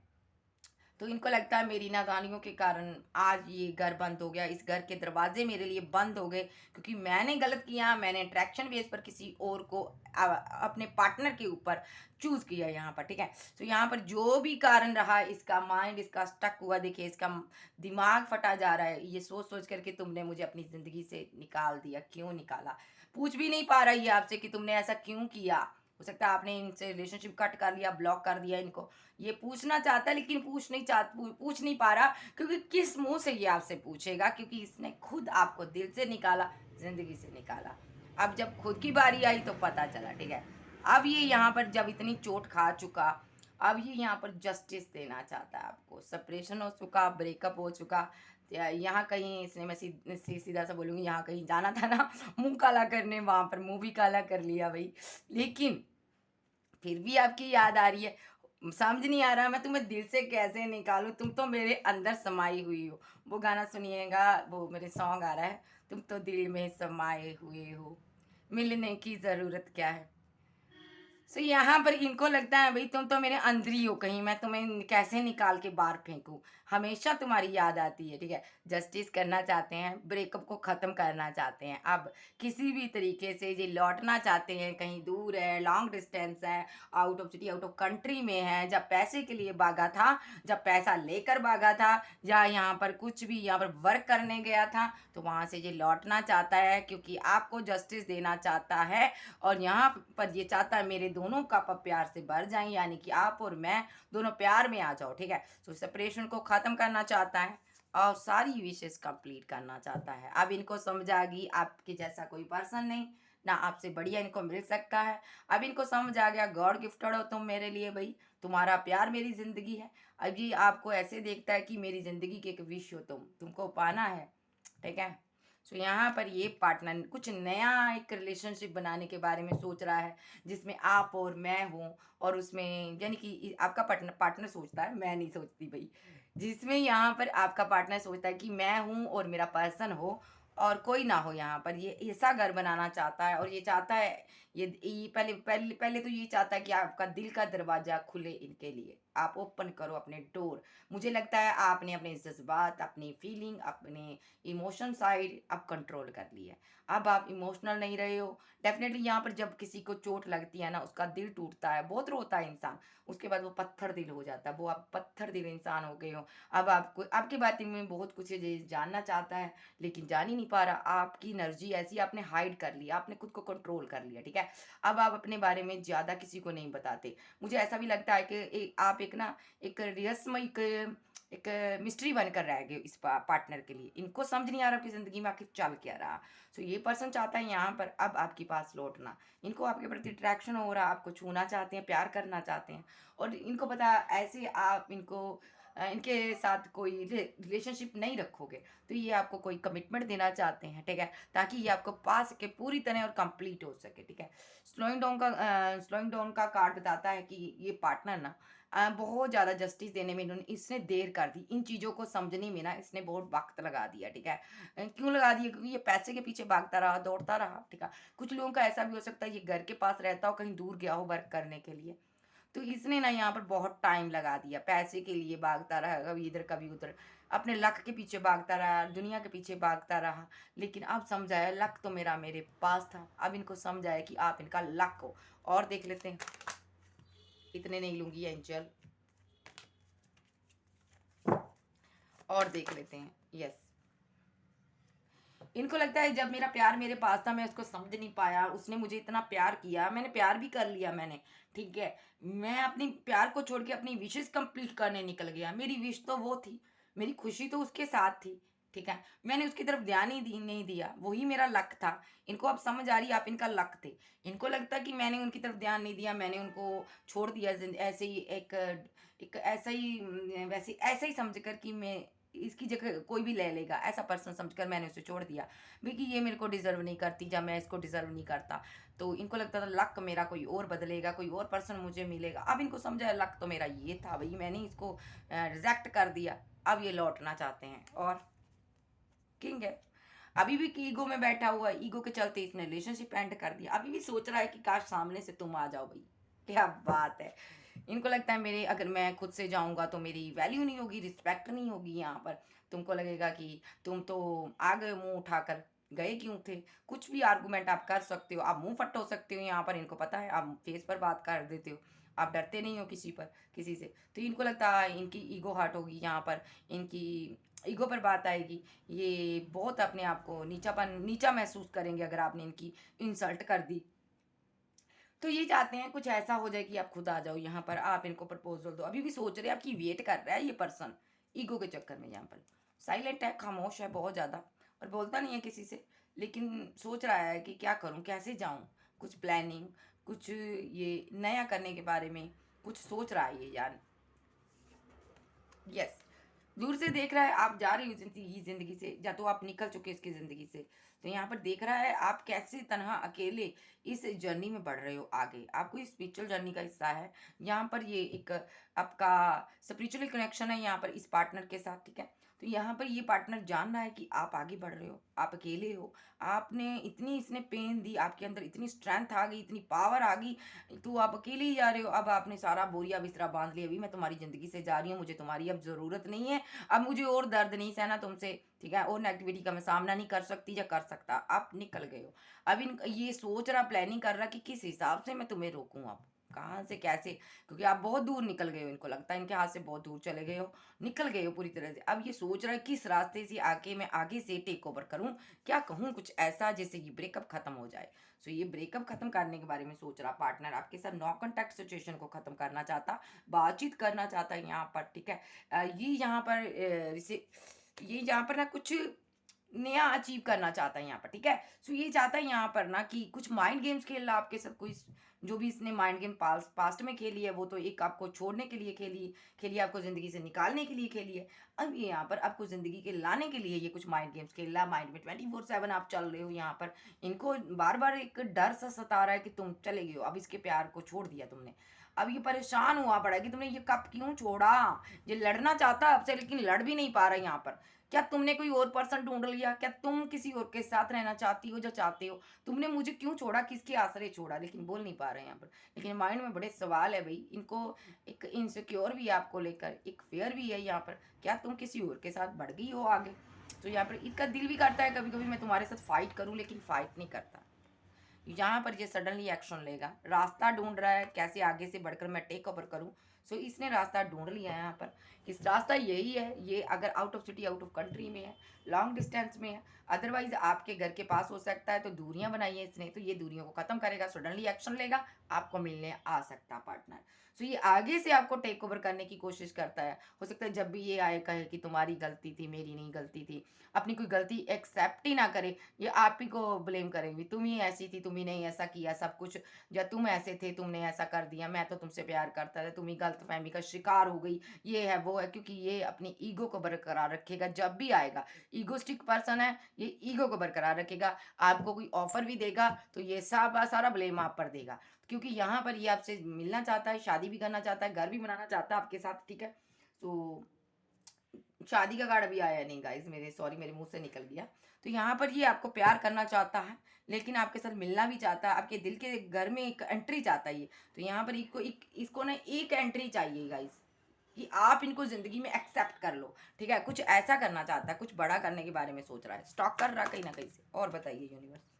तो इनको लगता है मेरी नादानियों के कारण आज ये घर बंद हो गया, इस घर के दरवाजे मेरे लिए बंद हो गए, क्योंकि मैंने गलत किया, मैंने अट्रैक्शन बेस पर किसी और को अपने पार्टनर के ऊपर चूज किया यहाँ पर, ठीक है? तो यहाँ पर जो भी कारण रहा, इसका माइंड इसका स्टक हुआ, देखिए इसका दिमाग फटा जा रहा है, ये सोच सोच करके तुमने मुझे अपनी जिंदगी से निकाल दिया, क्यों निकाला? पूछ भी नहीं पा रहा ये आपसे कि तुमने ऐसा क्यों किया। हो सकता है आपने इनसे रिलेशनशिप कट कर लिया, ब्लॉक कर दिया इनको। ये पूछना चाहता है लेकिन पूछ नहीं पा रहा, क्योंकि किस मुंह से ये आपसे पूछेगा, क्योंकि इसने खुद आपको दिल से निकाला, जिंदगी से निकाला। अब जब खुद की बारी आई तो पता चला, ठीक है? अब ये यहाँ पर जब इतनी चोट खा चुका, अब ये यहाँ पर जस्टिस देना चाहता है आपको। सेपरेशन हो चुका, ब्रेकअप हो चुका, यहाँ कहीं इसने, मैं सीधा सा बोलूँगी, यहाँ कहीं जाना था ना मुंह काला करने, वहाँ पर मुंह भी काला कर लिया भाई। लेकिन फिर भी आपकी याद आ रही है, समझ नहीं आ रहा मैं तुम्हें दिल से कैसे निकालूं, तुम तो मेरे अंदर समाई हुई हो। वो गाना सुनिएगा, वो मेरे सॉन्ग आ रहा है, तुम तो दिल में समाये हुए हो, मिलने की ज़रूरत क्या है। सो यहाँ पर इनको लगता है भई तुम तो मेरे अंदर ही हो कहीं, मैं तुम्हें कैसे निकाल के बाहर फेंकूँ? हमेशा तुम्हारी याद आती है, ठीक है? जस्टिस करना चाहते हैं, ब्रेकअप को ख़त्म करना चाहते हैं। अब किसी भी तरीके से ये लौटना चाहते हैं, कहीं दूर है, लॉन्ग डिस्टेंस है, out of city, out of country में है, जब पैसे के लिए भागा था, जब पैसा लेकर भागा था, या यहाँ पर कुछ भी यहाँ पर वर्क करने गया था, तो वहाँ से ये लौटना चाहता है क्योंकि आपको जस्टिस देना चाहता है। और यहाँ पर ये चाहता है मेरे दोनों कप अब प्यार से भर जाएं, यानी कि आप और मैं दोनों प्यार में आ जाओ, ठीक है? तो सेपरेशन को ख़त्म करना चाहता है और सारी विशेष कंप्लीट करना चाहता है। अब इनको समझ आ गई आपके जैसा कोई पर्सन नहीं, ना आपसे बढ़िया इनको मिल सकता है। अब इनको समझ आ गया गॉड गिफ्टेड हो तुम मेरे लिए भाई, तुम्हारा प्यार मेरी ज़िंदगी है। अब ये आपको ऐसे देखता है कि मेरी ज़िंदगी की एक विश हो तुम, तुमको पाना है, ठीक है? सो यहाँ पर ये पार्टनर कुछ नया एक रिलेशनशिप बनाने के बारे में सोच रहा है, जिसमें आप और मैं हूँ, और उसमें यानी कि आपका पार्टनर पार्टनर सोचता है, मैं नहीं सोचती भाई। जिसमें यहाँ पर आपका पार्टनर सोचता है कि मैं हूँ और मेरा पर्सन हो और कोई ना हो, यहाँ पर ये ऐसा घर बनाना चाहता है। और ये चाहता है, ये पहले पहले पहले तो ये चाहता है कि आपका दिल का दरवाज़ा खुले इनके लिए, आप ओपन करो अपने डोर। मुझे लगता है आपने अपने जज्बात, अपनी फीलिंग, अपने इमोशन साइड अब कंट्रोल कर ली है। अब आप इमोशनल नहीं रहे हो। डेफ़िनेटली यहाँ पर जब किसी को चोट लगती है ना, उसका दिल टूटता है, बहुत रोता है इंसान। उसके बाद वो पत्थर दिल हो जाता है, वो आप पत्थर दिल इंसान हो गए हो। अब आपको आपके बारे में बहुत कुछ ये जानना चाहता है, लेकिन जान ही नहीं पा रहा। आपकी एनर्जी ऐसी आपने हाइड कर लिया, आपने खुद को कंट्रोल कर लिया, ठीक है? अब आप अपने बारे में ज़्यादा किसी को नहीं बताते। मुझे ऐसा भी लगता है कि आप एक ना एक रहस्यमय एक मिस्ट्री बनकर रह गए इस पार्टनर के लिए। इनको समझ नहीं आ रहा आपकी ज़िंदगी में आखिर चल क्या रहा। सो ये पर्सन चाहता है यहाँ पर अब आपके पास लौटना। इनको आपके प्रति अट्रैक्शन हो रहा, आपको छूना चाहते हैं, प्यार करना चाहते हैं। और इनको पता है ऐसे आप इनको इनके साथ कोई रिलेशनशिप नहीं रखोगे, तो ये आपको कोई कमिटमेंट देना चाहते हैं, ठीक है? ताकि ये आपको पा सके पूरी तरह और कंप्लीट हो सके, ठीक है? स्लोइंग डाउन का कार्ड बताता है कि ये पार्टनर ना बहुत ज़्यादा जस्टिस देने में इन्होंने इसने देर कर दी। इन चीज़ों को समझने में ना इसने बहुत वक़्त लगा दिया, ठीक है? क्यों लगा दिया? क्योंकि ये पैसे के पीछे भागता रहा, दौड़ता रहा, ठीक है? कुछ लोगों का ऐसा भी हो सकता है ये घर के पास रहता हो, कहीं दूर गया हो वर्क करने के लिए। तो इसने ना यहाँ पर बहुत टाइम लगा दिया, पैसे के लिए भागता रहा, कभी इधर कभी उधर, अपने लक के पीछे भागता रहा, दुनिया के पीछे भागता रहा। लेकिन अब समझ आया लक तो मेरा मेरे पास था। अब इनको समझ आया कि आप इनका लक हो। और देख लेते हैं, इतने नहीं लूँगी एंजल, और देख लेते हैं। यस, इनको लगता है जब मेरा प्यार मेरे पास था मैं उसको समझ नहीं पाया, उसने मुझे इतना प्यार किया, मैंने प्यार भी कर लिया मैंने, ठीक है? मैं अपनी प्यार को छोड़ के अपनी विशेज़ कंप्लीट करने निकल गया। मेरी विश तो वो थी, मेरी खुशी तो उसके साथ थी, ठीक है? मैंने उसकी तरफ ध्यान ही नहीं दिया, वही मेरा लक था। इनको अब समझ आ रही है आप इनका लक थे। इनको लगता है कि मैंने उनकी तरफ ध्यान नहीं दिया, मैंने उनको छोड़ दिया ऐसे ही एक ऐसा ही वैसे ऐसा ही समझ कर कि मैं इसकी जगह कोई भी ले लेगा, ऐसा पर्सन समझकर मैंने उसे छोड़ दिया। क्योंकि ये मेरे को डिज़र्व नहीं करती या मैं इसको डिज़र्व नहीं करता। तो इनको लगता था लक मेरा कोई और बदलेगा, कोई और पर्सन मुझे मिलेगा। अब इनको समझा लक तो मेरा ये था भई, मैंने इसको रिजेक्ट कर दिया। अब ये लौटना चाहते हैं और किंग है। अभी भी ईगो में बैठा हुआ है, ईगो के चलते इसने रिलेशनशिप एंड कर दिया। अभी भी सोच रहा है कि काश सामने से तुम आ जाओ भई। क्या बात है! इनको लगता है मेरे अगर मैं खुद से जाऊँगा तो मेरी वैल्यू नहीं होगी, रिस्पेक्ट नहीं होगी यहाँ पर। तुमको लगेगा कि तुम तो आ गए मुँह उठाकर, गए क्यों थे? कुछ भी आर्गुमेंट आप कर सकते हो, आप मुँह फट हो सकते हो यहाँ पर, इनको पता है आप फेस पर बात कर देते हो। आप डरते नहीं हो किसी से। तो इनको लगता है इनकी ईगो हर्ट होगी यहाँ पर, इनकी ईगो पर बात आएगी। ये बहुत अपने आप को नीचा महसूस करेंगे अगर आपने इनकी इंसल्ट कर दी। तो ये चाहते हैं कुछ ऐसा हो जाए कि आप खुद आ जाओ यहाँ पर, आप इनको प्रपोज़ल दो। अभी भी सोच रहे हैं, आपकी वेट कर रहा है ये पर्सन, ईगो के चक्कर में यहाँ पर। साइलेंट है, खामोश है बहुत ज़्यादा और बोलता नहीं है किसी से, लेकिन सोच रहा है कि क्या करूँ, कैसे जाऊँ? कुछ प्लानिंग, कुछ ये नया करने के बारे में कुछ सोच रहा है ये यार। यस, दूर से देख रहा है आप जा रही हो ज़िंदगी से, या तो आप निकल चुके इसकी ज़िंदगी से। तो यहाँ पर देख रहा है आप कैसे तन्हा अकेले इस जर्नी में बढ़ रहे हो आगे। आपको इस स्पिरिचुअल जर्नी का हिस्सा है। यहाँ पर ये एक आपका स्पिरिचुअल कनेक्शन है यहाँ पर इस पार्टनर के साथ, ठीक है? तो यहाँ पर ये पार्टनर जान रहा है कि आप आगे बढ़ रहे हो, आप अकेले हो, आपने इतनी इसने पेन दी, आपके अंदर इतनी स्ट्रेंथ आ गई, इतनी पावर आ गई, तो आप अकेले ही जा रहे हो। अब आपने सारा बोरिया बिस्तरा बांध लिया, अभी मैं तुम्हारी ज़िंदगी से जा रही हूँ, मुझे तुम्हारी अब ज़रूरत नहीं है, अब मुझे और दर्द नहीं सहना तुमसे, ठीक है, और नेगेटिविटी का मैं सामना नहीं कर सकती या कर सकता, आप निकल गए हो। अब इन ये सोच रहा, प्लानिंग कर रहा कि किस हिसाब से मैं तुम्हें रोकूं, अब कहाँ से कैसे, क्योंकि आप बहुत दूर निकल गए हो, इनको लगता है इनके हाथ से बहुत दूर चले गए हो, निकल गए हो पूरी तरह से। अब ये सोच रहा है किस रास्ते से आके मैं आगे से टेक ओवर करूं, क्या कहूं कुछ ऐसा जिससे ये ब्रेकअप खत्म हो जाए। सो ये ब्रेकअप खत्म करने के बारे में सोच रहा पार्टनर आपके साथ, नो कॉन्टैक्ट सिचुएशन को खत्म करना चाहता, बातचीत करना चाहता है यहाँ पर, ठीक है। ये यहाँ पर ये यहाँ पर ना कुछ नया अचीव करना चाहता है यहाँ पर, ठीक है। सो ये चाहता है यहाँ पर ना कि कुछ माइंड गेम्स खेल रहा आपके साथ, कोई जो भी इसने माइंड गेम पास्ट में खेली है वो तो एक आपको छोड़ने के लिए खेली, खेली आपको ज़िंदगी से निकालने के लिए खेली है। अब ये यहाँ पर आपको ज़िंदगी के लाने के लिए ये कुछ माइंड गेम्स खेल रहा है, माइंड में 24/7 आप चल रहे हो यहाँ पर। इनको बार बार एक डर सा सता रहा है कि तुम चले गए हो, अब इसके प्यार को छोड़ दिया तुमने, अब ये परेशान हुआ पड़ा है कि तुमने ये कब क्यों छोड़ा। ये लड़ना चाहता है आपसे लेकिन लड़ भी नहीं पा रहा यहाँ पर। क्या तुमने कोई और पर्सन ढूंढ लिया, क्या तुम किसी और के साथ रहना चाहती हो जो चाहते हो, तुमने मुझे क्यों छोड़ा, किसके आसरे छोड़ा, लेकिन बोल नहीं पा रहे हैं यहाँ पर। लेकिन माइंड में बड़े सवाल है भाई इनको, एक इनसिक्योर भी है आपको लेकर, एक फेयर भी है यहाँ पर, क्या तुम किसी और के साथ बढ़ गई हो आगे। तो यहाँ पर इसका दिल भी करता है कभी कभी मैं तुम्हारे साथ फाइट करूँ, लेकिन फाइट नहीं करता। यहाँ पर ये सडनली एक्शन लेगा, रास्ता ढूंढ रहा है कैसे आगे से बढ़कर मैं टेक ओवर करूँ। सो इसने रास्ता ढूंढ लिया है यहाँ पर, इस रास्ता यही है, ये अगर out of city out of country में है, लॉन्ग डिस्टेंस में है, अदरवाइज आपके घर के पास हो सकता है, तो दूरियां बनाई है इसने, तो ये दूरियों को खत्म करेगा, सडनली एक्शन लेगा, आपको मिलने आ सकता पार्टनर। सो ये आगे से आपको टेक ओवर करने की कोशिश करता है। हो सकता है जब भी ये आए कहे कि तुम्हारी गलती थी, मेरी नहीं गलती थी, अपनी कोई गलती एक्सेप्ट ही ना करे, ये आप ही को ब्लेम करेंगी, तुम ही ऐसी थी, तुम ही नहीं ऐसा किया सब कुछ, या तुम ऐसे थे तुमने ऐसा कर दिया, मैं तो तुमसे प्यार करता था, तुम ही गलत फहमी का शिकार हो गई, ये है वो है, क्योंकि ये अपनी ईगो को बरकरार रखेगा। जब भी आएगा, ईगोस्टिक पर्सन है, ये ईगो को बरकरार रखेगा, आपको कोई ऑफर भी देगा तो ये सब सारा ब्लेम आप पर देगा, क्योंकि यहाँ पर ये आपसे मिलना चाहता है, शादी भी करना चाहता है, घर भी बनाना चाहता है आपके साथ, ठीक है। तो शादी का कार्ड अभी आया नहीं गाइस, मेरे सॉरी मेरे मुंह से निकल गया। तो यहाँ पर ये आपको प्यार करना चाहता है, लेकिन आपके साथ मिलना भी चाहता है, आपके दिल के घर में एक एंट्री चाहता है ये। तो यहाँ पर इसको ना एक एंट्री चाहिए गाइस, कि आप इनको जिंदगी में एक्सेप्ट कर लो, ठीक है। कुछ ऐसा करना चाहता है, कुछ बड़ा करने के बारे में सोच रहा है, स्टॉक कर रहा है कहीं ना कहीं से। और बताइए यूनिवर्स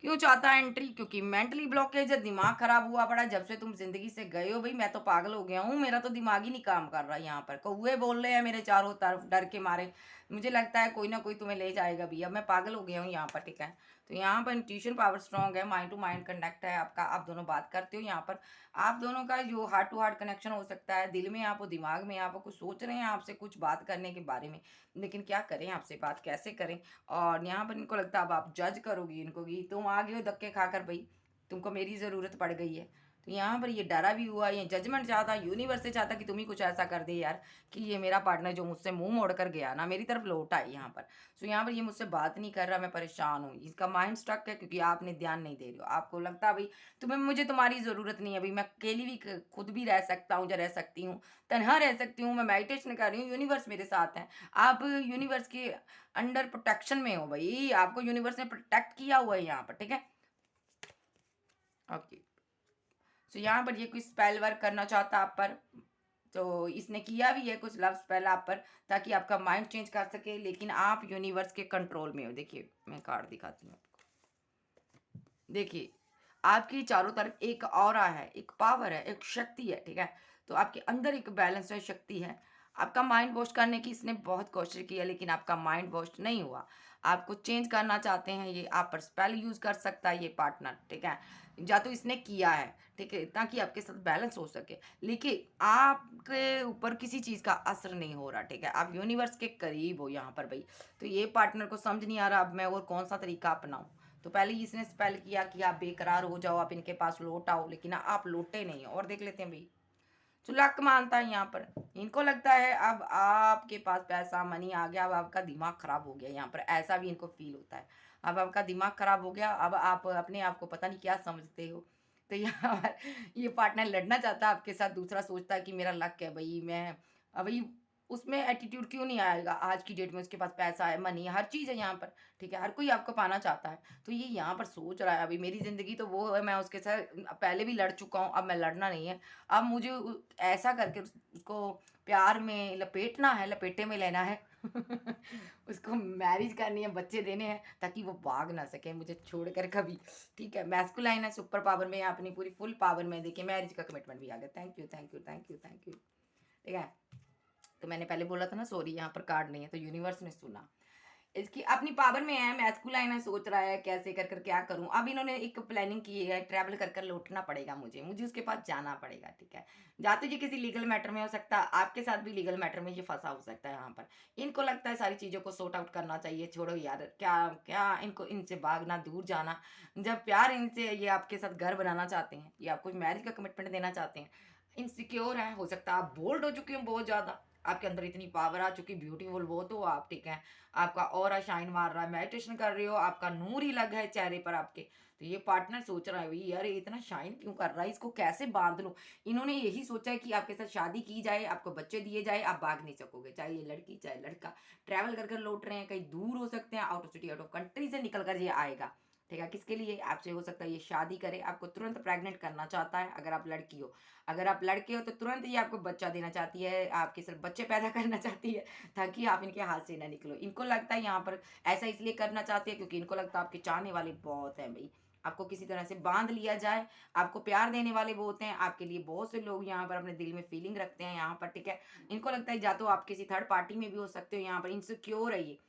क्यों चाहता है एंट्री, क्योंकि मेंटली ब्लॉकेज है, दिमाग खराब हुआ पड़ा जब से तुम जिंदगी से गए हो। भाई मैं तो पागल हो गया हूँ, मेरा तो दिमाग ही नहीं काम कर रहा। यहाँ पर कौए बोल रहे हैं मेरे चारों तरफ डर के मारे, मुझे लगता है कोई ना कोई तुम्हें ले जाएगा भी, अब मैं पागल हो गया हूँ यहाँ पर, ठीक है। तो यहाँ पर इंट्यूशन पावर स्ट्रांग है, माइंड टू माइंड कनेक्ट है आपका, आप दोनों बात करते हो यहाँ पर, आप दोनों का जो हार्ट टू हार्ट कनेक्शन हो सकता है, दिल में आप हो, दिमाग में आप कुछ सोच रहे हैं आपसे कुछ बात करने के बारे में, लेकिन क्या करें आपसे बात कैसे करें। और यहाँ पर इनको लगता है अब आप जज करोगी इनको कि तुम आ गए हो धक्के खाकर, भाई तुमको मेरी ज़रूरत पड़ गई है। तो यहाँ पर ये डरा भी हुआ, ये जजमेंट चाहता, यूनिवर्स से चाहता कि तुम ही कुछ ऐसा कर दे यार, कि ये मेरा पार्टनर जो मुझसे मुंह मोड़ कर गया ना, मेरी तरफ लौटा है यहाँ पर। सो यहाँ पर ये मुझसे बात नहीं कर रहा, मैं परेशान हूँ, इसका माइंड स्ट्रक है, क्योंकि आपने ध्यान नहीं दे रहे हो, आपको लगता है भाई तुम्हें, मुझे तुम्हारी ज़रूरत नहीं है, अभी मैं अकेली भी खुद भी रह सकता हूँ, जो रह सकती हूँ, तनहा रह सकती हूँ, मैं मेडिटेशन कर रही हूँ, यूनिवर्स मेरे साथ है। आप यूनिवर्स के अंडर प्रोटेक्शन में हो भाई, आपको यूनिवर्स ने प्रोटेक्ट किया हुआ है यहाँ पर, ठीक है। ओके, तो यहाँ पर ये कोई स्पेल वर्क करना चाहता आप पर, तो इसने किया भी है कुछ लव स्पेल आप पर, ताकि आपका माइंड चेंज कर सके, लेकिन आप यूनिवर्स के कंट्रोल में हो। देखिए मैं कार्ड दिखाती हूँ आपको, देखिए आपकी चारों तरफ एक ऑरा है, एक पावर है, एक शक्ति है, ठीक है। तो आपके अंदर एक बैलेंस है, शक्ति है। आपका माइंड वॉश करने की इसने बहुत कोशिश की है, लेकिन आपका माइंड वॉश नहीं हुआ। आपको चेंज करना चाहते हैं, ये आप पर स्पेल यूज कर सकता है ये पार्टनर, ठीक है। या तो इसने किया है, ठीक है, ताकि आपके साथ बैलेंस हो सके, लेकिन आपके ऊपर किसी चीज़ का असर नहीं हो रहा, ठीक है। आप यूनिवर्स के करीब हो यहाँ पर भाई। तो ये पार्टनर को समझ नहीं आ रहा अब मैं और कौन सा तरीका अपनाऊं। तो पहले ही इसने स्पेल किया कि आप बेकरार हो जाओ, आप इनके पास लौट आओ, लेकिन आप लौटे नहीं। और देख लेते हैं भाई, तो लक मानता है यहाँ पर, इनको लगता है अब आपके पास पैसा मनी आ गया, अब आपका दिमाग खराब हो गया यहाँ पर, ऐसा भी इनको फील होता है। अब आपका दिमाग खराब हो गया, अब आप अपने आप को पता नहीं क्या समझते हो। तो यहाँ पर ये पार्टनर लड़ना चाहता है आपके साथ, दूसरा सोचता है कि मेरा लक है भाई, मैं अब भाई उसमें एटीट्यूड क्यों नहीं आएगा? आज की डेट में उसके पास पैसा है, मनी है, हर चीज़ है यहाँ पर, ठीक है? हर कोई आपको पाना चाहता है। तो ये यहाँ पर सोच रहा है अभी मेरी ज़िंदगी तो वो है, मैं उसके साथ पहले भी लड़ चुका हूँ, अब मैं लड़ना नहीं है। अब मुझे ऐसा करके उसको प्यार में लपेटना है, लपेटे में लेना है। उसको मैरिज करनी है, बच्चे देने हैं ताकि वो भाग ना सके मुझे छोड़कर कभी, ठीक है? मैस्कुलाइन है, सुपर पावर में, अपनी पूरी फुल पावर में। देखिए मैरिज का कमिटमेंट भी आ गया। Thank you, thank you, thank you, thank you. ठीक है? तो मैंने पहले बोला था ना सॉरी यहाँ पर कार्ड नहीं है, तो यूनिवर्स ने सुना। इसकी अपनी पावर में है, मैस्कुलाइन है, सोच रहा है कैसे कर कर क्या करूं। अब इन्होंने एक प्लानिंग की है, ट्रैवल कर कर लौटना पड़ेगा मुझे उसके पास जाना पड़ेगा, ठीक है? या तो ये किसी लीगल मैटर में हो सकता है, आपके साथ भी लीगल मैटर में ये फंसा हो सकता है यहाँ पर। इनको लगता है सारी चीज़ों को सॉर्ट आउट करना चाहिए, छोड़ो यार, क्या क्या इनको इनसे भागना, दूर जाना। जब प्यार इनसे, ये आपके साथ घर बनाना चाहते हैं, ये आपको मैरिज का कमिटमेंट देना चाहते हैं, इनसिक्योर है, हो सकता है आप बोल्ड हो चुके हो बहुत ज़्यादा, आपके अंदर इतनी पावर आ चुकी, ब्यूटीफुल बहुत हो आप, ठीक है? आपका ऑरा शाइन मार रहा है, मेडिटेशन कर रहे हो, आपका नूर ही लग है चेहरे पर आपके। तो ये पार्टनर सोच रहा है भाई यार, ये इतना शाइन क्यों कर रहा है, इसको कैसे बांध लूं। इन्होंने यही सोचा है कि आपके साथ शादी की जाए, आपको बच्चे दिए जाए, आप भाग नहीं सकोगे, चाहे ये लड़की चाहे लड़का। ट्रैवल कर कर लौट रहे हैं, कहीं दूर हो सकते हैं, out of city, out of country से निकल कर ये आएगा, ठीक है? किसके लिए? आपसे हो सकता है ये शादी करे, आपको तुरंत प्रेग्नेंट करना चाहता है अगर आप लड़की हो। अगर आप लड़के हो तो तुरंत ये आपको बच्चा देना चाहती है, आपके सिर्फ बच्चे पैदा करना चाहती है, ताकि आप इनके हाथ से ना निकलो। इनको लगता है यहाँ पर ऐसा इसलिए करना चाहती है क्योंकि इनको लगता है आपके चाहने वाले बहुत हैं भाई, आपको किसी तरह से बांध लिया जाए। आपको प्यार देने वाले बहुत हैं, आपके लिए बहुत से लोग यहाँ पर अपने दिल में फीलिंग रखते हैं यहाँ पर, ठीक है? इनको लगता है या तो आप किसी थर्ड पार्टी में भी हो सकते हो, यहाँ पर इनसिक्योर है ये।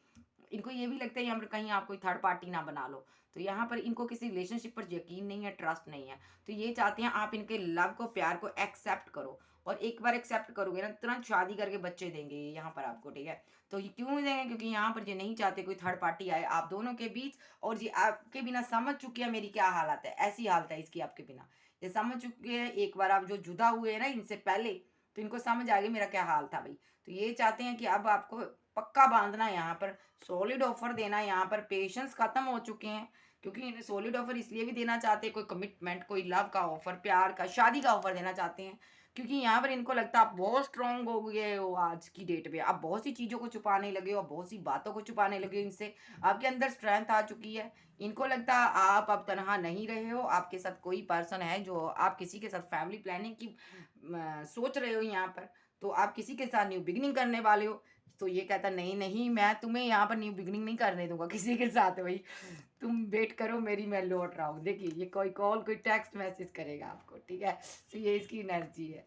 इनको ये भी लगता है यहाँ पर कहीं आप कोई थर्ड पार्टी ना बना लो। तो यहाँ पर इनको किसी रिलेशनशिप पर यकीन नहीं है, ट्रस्ट नहीं है। तो ये चाहते हैं आप इनके लव को, प्यार को एक्सेप्ट करो, और एक बार एक्सेप्ट करोगे ना, तुरंत शादी करके बच्चे देंगे ये यहाँ पर आपको, ठीक है? तो ये क्यों देंगे? क्योंकि यहाँ पर ये नहीं चाहते कोई थर्ड पार्टी आए आप दोनों के बीच, और ये आपके बिना समझ चुकी है मेरी क्या हालत है, ऐसी हालत है इसकी आपके बिना। ये समझ चुके हैं, एक बार आप जो जुदा हुए हैं ना इनसे पहले, तो इनको समझ आ गई मेरा क्या हाल था भाई। तो ये चाहते हैं कि अब आपको पक्का बांधना है यहाँ पर, सॉलिड ऑफर देना है यहाँ पर। पेशेंस खत्म हो चुके हैं, क्योंकि इन्हें सॉलिड ऑफर इसलिए भी देना चाहते हैं, कोई कमिटमेंट, कोई लव का ऑफर, प्यार का, शादी का ऑफर देना चाहते हैं, क्योंकि यहाँ पर इनको लगता है आप बहुत स्ट्रांग हो गए हो आज की डेट पे, आप बहुत सी चीज़ों को छुपाने लगे हो, बहुत सी बातों को छुपाने लगे हो इनसे, आपके अंदर स्ट्रेंथ आ चुकी है। इनको लगता है आप अब तनहा नहीं रहे हो, आपके साथ कोई पर्सन है, जो आप किसी के साथ फैमिली प्लानिंग की सोच रहे हो यहाँ पर, तो आप किसी के साथ न्यू बिगिनिंग करने वाले हो। तो ये कहता नहीं नहीं, मैं तुम्हें यहाँ पर न्यू बिगिनिंग नहीं करने दूंगा किसी के साथ भाई, तुम वेट करो मेरी, मैं लौट रहा हूँ। देखिए ये कोई कॉल, कोई टेक्स्ट मैसेज करेगा आपको, ठीक है? तो ये इसकी एनर्जी है।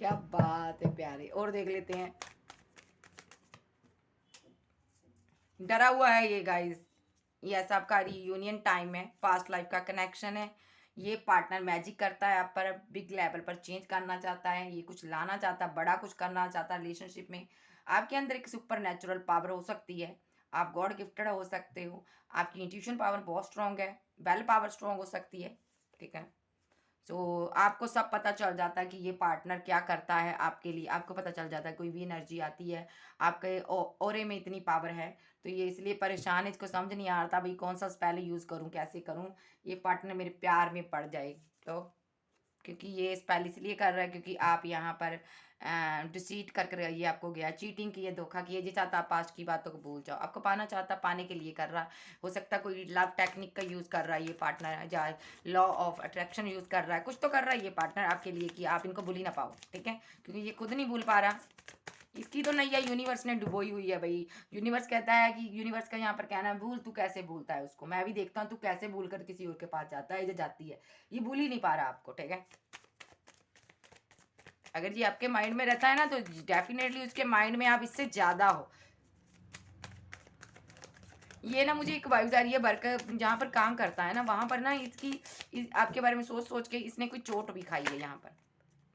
क्या बात है प्यारे, और देख लेते हैं। डरा हुआ है ये गाइस, ये ऐसा आपका रियूनियन टाइम है, पास्ट लाइफ का कनेक्शन है। ये पार्टनर मैजिक करता है आप पर, बिग लेवल पर चेंज करना चाहता है, ये कुछ लाना चाहता है, बड़ा कुछ करना चाहता है रिलेशनशिप में। आपके अंदर एक सुपर नेचुरल पावर हो सकती है, आप गॉड गिफ्टेड हो सकते हो, आपकी इंट्यूशन पावर बहुत स्ट्रांग है, वेल पावर स्ट्रांग हो सकती है, ठीक है? सो आपको सब पता चल जाता है कि ये पार्टनर क्या करता है आपके लिए, आपको पता चल जाता है कोई भी एनर्जी आती है आपके ऑरे में, इतनी पावर है। तो ये इसलिए परेशान है, इसको समझ नहीं आ रहा था भाई कौन सा स्पेल यूज़ करूँ, कैसे करूँ, ये पार्टनर मेरे प्यार में पड़ जाए। तो क्योंकि ये स्पेल इसलिए कर रहा है क्योंकि आप यहाँ पर डिसीट कर कर ये आपको गया, चीटिंग की है, धोखा किया, ये चाहता आप पास्ट की बातों को भूल जाओ, आपको पाना चाहता, पाने के लिए कर रहा। हो सकता है कोई लव टेक्निक का यूज़ कर रहा है ये पार्टनर, या लॉ ऑफ अट्रैक्शन यूज़ कर रहा है, कुछ तो कर रहा है ये पार्टनर आपके लिए कि आप इनको भूल ही ना पाओ, ठीक है? क्योंकि ये खुद नहीं भूल पा रहा, इसकी तो नैया यूनिवर्स ने डुबोई हुई है भाई। यूनिवर्स कहता है कि, यूनिवर्स का यहाँ पर कहना है, भूल, तू कैसे भूलता है उसको, मैं भी देखता हूँ तू कैसे भूल कर किसी और के पास जाता है या जाती है, ये भूल ही नहीं पा रहा आपको, ठीक है? अगर ये आपके माइंड में रहता है ना, तो डेफिनेटली उसके माइंड में आप इससे ज्यादा हो। ये ना मुझे एक वाइब्स आ रही है, वर्कर जहाँ पर काम करता है ना, वहां पर ना आपके बारे में सोच सोच के इसने कोई चोट भी खाई है यहाँ पर।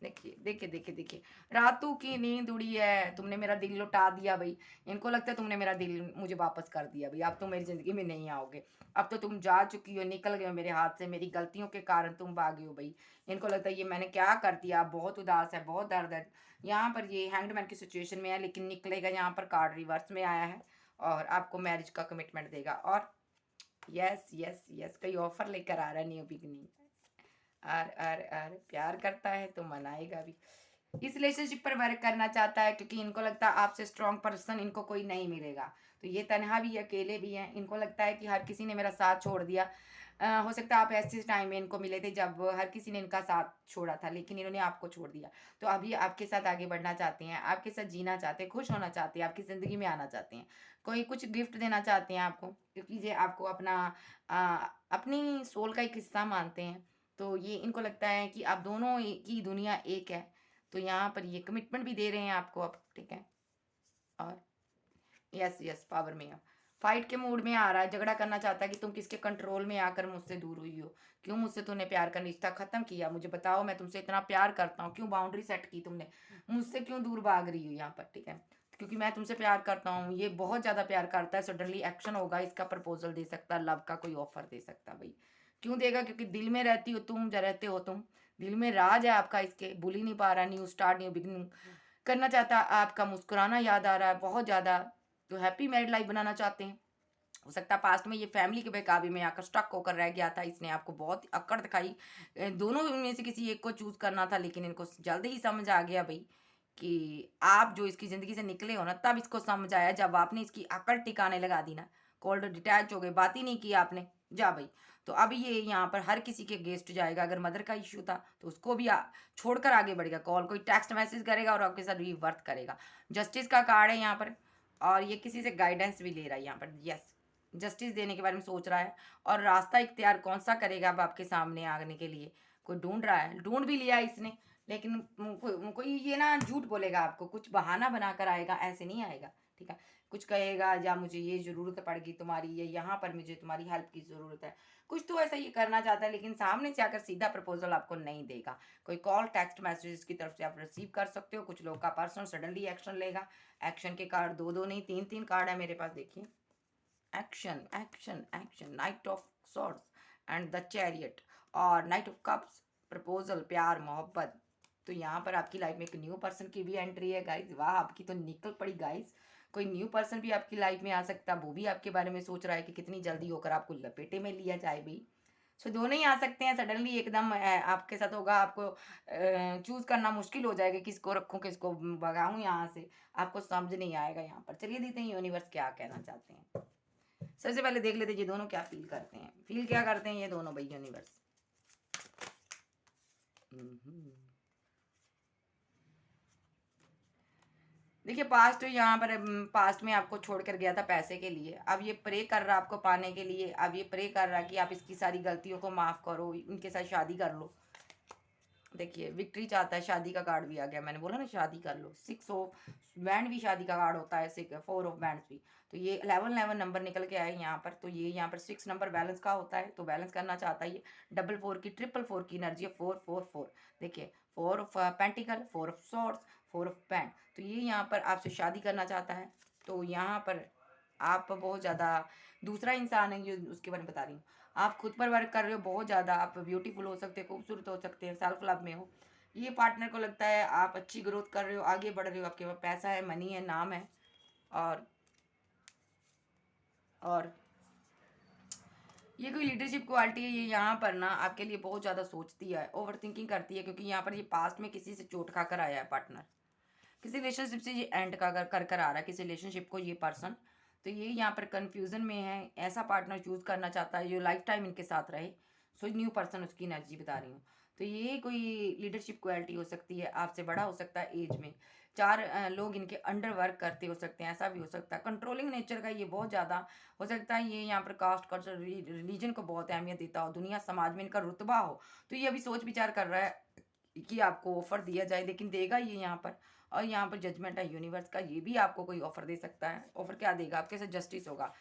देखिए देखिए देखिए देखिए, रातों की नींद उड़ी है, तुमने मेरा दिल लुटा दिया भाई। इनको लगता है तुमने मेरा दिल मुझे वापस कर दिया भाई, अब तुम मेरी जिंदगी में नहीं आओगे, अब तो तुम जा चुकी हो, निकल गए हो मेरे हाथ से, मेरी गलतियों के कारण तुम भागे हो भाई। इनको लगता है ये मैंने क्या कर दिया, बहुत उदास है, बहुत दर्द है। यहाँ पर ये हैंगड मैन की सिचुएशन में है, लेकिन निकलेगा, यहाँ पर कार्ड रिवर्स में आया है, और आपको मैरिज का कमिटमेंट देगा। और यस यस यस, कई ऑफर लेकर आ रहा है न्यू बिगनिंग। और प्यार करता है तो मनाएगा भी। इस रिलेशनशिप पर वर्क करना चाहता है, क्योंकि इनको लगता है आपसे स्ट्रॉन्ग पर्सन इनको कोई नहीं मिलेगा। तो ये तन्हा भी है, अकेले भी हैं। इनको लगता है कि हर किसी ने मेरा साथ छोड़ दिया। हो सकता है आप ऐसे टाइम में इनको मिले थे जब हर किसी ने इनका साथ छोड़ा था, लेकिन इन्होंने आपको छोड़ दिया। तो अभी आपके साथ आगे बढ़ना चाहते हैं, आपके साथ जीना चाहते हैं, खुश होना चाहते हैं, आपकी ज़िंदगी में आना चाहते हैं। कोई कुछ गिफ्ट देना चाहते हैं आपको, क्योंकि ये आपको अपना अपनी सोल का एक हिस्सा मानते हैं। तो ये इनको लगता है कि आप दोनों की दुनिया एक है। तो यहाँ पर ये कमिटमेंट भी दे रहे हैं आपको अब, ठीक है। और यस यस, पावर में है। फाइट के मूड में आ रहा है, झगड़ा करना चाहता है कि तुम किसके कंट्रोल में आकर मुझसे दूर हुई हो। क्यों मुझसे तूने प्यार का रिश्ता खत्म किया, मुझे बताओ, मैं तुमसे इतना प्यार करता हूँ, क्यों बाउंड्री सेट की तुमने, मुझसे क्यों दूर भाग रही हो यहाँ पर, ठीक है। क्योंकि मैं तुमसे प्यार करता हूँ, ये बहुत ज़्यादा प्यार करता है, सडनली एक्शन होगा, इसका प्रपोजल दे सकता है, लव का कोई ऑफर दे सकता है भाई। क्यों देगा, क्योंकि दिल में रहती हो तुम, जा रहते हो तुम, दिल में राज है आपका, इसके भूल ही नहीं पा रहा। न्यू स्टार्ट, न्यू बिगिनिंग करना चाहता है, आपका मुस्कुराना याद आ रहा है बहुत ज़्यादा। तो हैप्पी मैरिड लाइफ बनाना चाहते हैं। हो सकता है पास्ट में ये फैमिली के बेकाबू में आकर स्टक होकर रह गया था, इसने आपको बहुत अकड़ दिखाई। दोनों में से किसी एक को चूज करना था, लेकिन इनको जल्दी ही समझ आ गया भाई कि आप जो इसकी ज़िंदगी से निकले हो ना, तब इसको समझ आया जब आपने इसकी अकड़ टिकाने लगा दी ना। कोल्ड डिटैच हो गए, बात ही नहीं की आपने, जा भाई। तो अब ये यहाँ पर हर किसी के गेस्ट जाएगा। अगर मदर का इश्यू था तो उसको भी छोड़कर आगे बढ़ेगा, कॉल कोई टेक्स्ट मैसेज करेगा और आपके साथ रीवर्थ करेगा। जस्टिस का कार्ड है यहाँ पर, और ये किसी से गाइडेंस भी ले रहा है यहाँ पर, यस, जस्टिस देने के बारे में सोच रहा है। और रास्ता इख्तियार कौन सा करेगा अब आपके सामने आने के लिए, कोई ढूंढ रहा है, ढूंढ भी लिया इसने, लेकिन कोई ये ना झूठ बोलेगा आपको, कुछ बहाना बनाकर आएगा, ऐसे नहीं आएगा, ठीक है। कुछ कहेगा, या मुझे ये ज़रूरत पड़ेगी तुम्हारी, ये यहाँ पर मुझे तुम्हारी हेल्प की ज़रूरत है, कुछ तो ऐसा ये करना चाहता है, लेकिन सामने से आकर सीधा प्रपोजल आपको नहीं देगा। कोई कॉल टेक्स्ट मैसेज की तरफ से आप रिसीव कर सकते हो। कुछ लोग का पर्सन सडनली एक्शन लेगा। एक्शन के कार्ड दो दो नहीं, तीन तीन कार्ड है मेरे पास, देखिए। Action action action, night of swords and the chariot, और नाइट ऑफ कप्स, प्रपोजल, प्यार, मोहब्बत। तो यहाँ पर आपकी लाइफ में एक न्यू पर्सन की भी एंट्री है गाइज। वाह, आपकी तो निकल पड़ी गाइज। कोई न्यू पर्सन भी आपकी लाइफ में आ सकता है, वो भी आपके बारे में सोच रहा है कि कितनी जल्दी होकर आपको लपेटे में लिया जाए भाई। सो दोनों ही आ सकते हैं सडनली एकदम, आपके साथ होगा। आपको चूज करना मुश्किल हो जाएगा, किसको रखूं किसको भगाऊं यहाँ से, आपको समझ नहीं आएगा यहाँ पर। चलिए देखते हैं यूनिवर्स क्या कहना चाहते हैं। सबसे पहले देख लेते हैं ये दोनों क्या फील करते हैं, फील क्या करते हैं ये दोनों भाई, यूनिवर्स। देखिए, पास्ट तो यहाँ पर पास्ट में आपको छोड़कर गया था पैसे के लिए, अब ये प्रे कर रहा आपको पाने के लिए। अब ये प्रे कर रहा कि आप इसकी सारी गलतियों को माफ़ करो, इनके साथ शादी कर लो। देखिए, विक्ट्री चाहता है, शादी का कार्ड भी आ गया, मैंने बोला ना शादी कर लो। 6 ऑफ बैंड भी शादी का कार्ड होता है, 4 ऑफ बैंड भी। तो ये 11 नंबर निकल के आए यहाँ पर। तो ये यहाँ पर 6 नंबर बैलेंस का होता है, तो बैलेंस करना चाहता है ये। 4 की 4 की एनर्जी है, 4 4 4। देखिए, 4 of pentacle, 4 of swords, 4 of band. तो ये यहाँ पर आपसे शादी करना चाहता है। तो यहाँ पर आप बहुत ज़्यादा दूसरा इंसान है, ये उसके बारे में बता रही हूँ। आप खुद पर वर्क कर रहे हो बहुत ज़्यादा, आप ब्यूटीफुल हो सकते हैं, खूबसूरत हो सकते हैं, सेल्फ लव में हो। ये पार्टनर को लगता है आप अच्छी ग्रोथ कर रहे हो, आगे बढ़ रहे हो, आपके पास पैसा है, मनी है, नाम है। और और ये कोई लीडरशिप क्वालिटी है, ये यहाँ पर ना आपके लिए बहुत ज़्यादा सोचती है, ओवर थिंकिंग करती है, क्योंकि यहाँ पर ये पास्ट में किसी से चोट खाकर आया है पार्टनर। किसी रिलेशनशिप से ये एंड कर आ रहा है, किसी रिलेशनशिप को ये पर्सन। तो ये यहाँ पर कंफ्यूजन में है, ऐसा पार्टनर चूज करना चाहता है जो लाइफ टाइम इनके साथ रहे। सो न्यू पर्सन, उसकी एनर्जी बता रही हूँ। तो ये कोई लीडरशिप क्वालिटी हो सकती है, आपसे बड़ा हो सकता है एज में। 4 लोग इनके अंडर वर्क करते हो सकते हैं, ऐसा भी हो सकता है। कंट्रोलिंग नेचर का ये बहुत ज़्यादा हो सकता है। ये यहाँ पर कास्ट कल्चर रिलीजन को बहुत अहमियत देता हो, दुनिया समाज में इनका रुतबा हो। तो ये अभी सोच विचार कर रहा है कि आपको ऑफर दिया जाए, लेकिन देगा ये यहाँ पर। और यहाँ पर जजमेंट है यूनिवर्स का, ये भी आपको कोई ऑफर दे सकता है। ऑफर क्या देगा, आपके साथ जस्टिस होगा।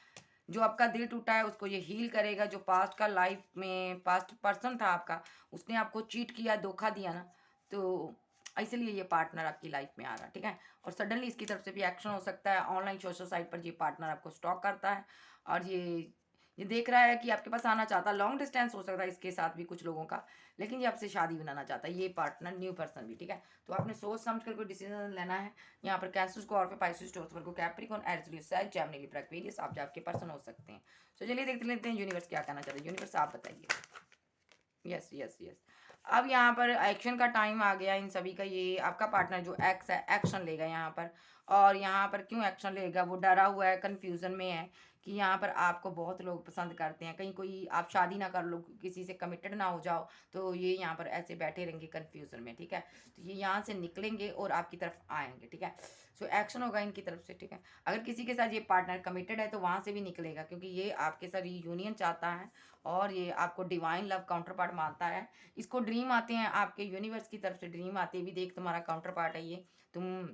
जो आपका दिल टूटा है उसको ये हील करेगा। जो पास्ट का लाइफ में पास्ट पर्सन था आपका, उसने आपको चीट किया, धोखा दिया ना, तो इसलिए ये पार्टनर आपकी लाइफ में आ रहा है, ठीक है। और सडनली इसकी तरफ से भी एक्शन हो सकता है। ऑनलाइन सोशल साइट पर ये पार्टनर आपको स्टॉक करता है, और ये देख रहा है कि आपके पास आना चाहता है। लॉन्ग डिस्टेंस हो सकता है इसके साथ भी कुछ लोगों का, लेकिन ये आपसे शादी बनाना चाहता है, ये पार्टनर, न्यू पर्सन भी, ठीक है। तो आपने सोच समझ कर कोई डिसीजन लेना है। यहाँ पर कैंसर, स्कॉर्पियो, पाइसेस, टॉरस, वर्गो, कैप्रिकॉर्न, एरीज, लियो, सैज, जेमिनी, लिब्रा, एक्वेरियस, आप जो आपके पर्सन हो सकते हैं। तो चलिए देख लेते हैं यूनिवर्स क्या कहना चाहते हैं। यूनिवर्स आप बताइए। यस यस यस, अब यहाँ पर एक्शन का टाइम आ गया इन सभी का। ये आपका पार्टनर जो एक्स है एक्शन लेगा यहाँ पर। और यहाँ पर क्यों एक्शन लेगा, वो डरा हुआ है, कंफ्यूजन में है कि यहाँ पर आपको बहुत लोग पसंद करते हैं, कहीं कोई आप शादी ना कर लो, किसी से कमिटेड ना हो जाओ, तो ये यहाँ पर ऐसे बैठे रहेंगे कंफ्यूजन में, ठीक है। तो ये यहाँ से निकलेंगे और आपकी तरफ आएंगे, ठीक है। सो एक्शन होगा इनकी तरफ से, ठीक है। अगर किसी के साथ ये पार्टनर कमिटेड है तो वहाँ से भी निकलेगा, क्योंकि ये आपके साथ यूनियन चाहता है और ये आपको डिवाइन लव काउंटर पार्ट मानता है। इसको ड्रीम आते हैं आपके यूनिवर्स की तरफ से, ड्रीम आते हैं भी, देख तुम्हारा काउंटर पार्ट है ये, तुम,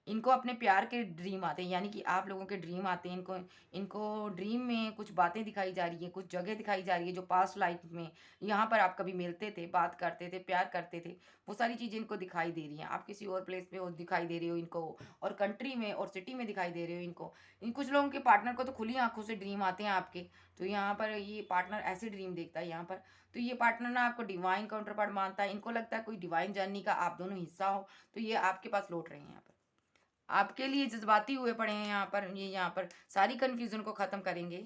इनको अपने प्यार के ड्रीम आते हैं, यानी कि आप लोगों के ड्रीम आते हैं इनको। इनको ड्रीम में कुछ बातें दिखाई जा रही है, कुछ जगह दिखाई जा रही है जो पास्ट लाइफ में यहाँ पर आप कभी मिलते थे, बात करते थे, प्यार करते थे, वो सारी चीज़ें इनको दिखाई दे रही हैं। आप किसी और प्लेस पे और दिखाई दे रहे हो इनको, और कंट्री में और सिटी में दिखाई दे रहे हो इनको। इन कुछ लोगों के पार्टनर को तो खुली आंखों से ड्रीम आते हैं आपके। तो यहाँ पर ये पार्टनर ऐसे ड्रीम देखता है यहाँ पर। तो ये पार्टनर ना आपको डिवाइन काउंटर पार्ट मानता है, इनको लगता है कोई डिवाइन जर्नी का आप दोनों हिस्सा हो। तो ये आपके पास लौट रहे हैं यहाँ पर, आपके लिए जज्बाती हुए पड़े हैं यहाँ पर। ये यहाँ पर सारी कन्फ्यूज़न को ख़त्म करेंगे।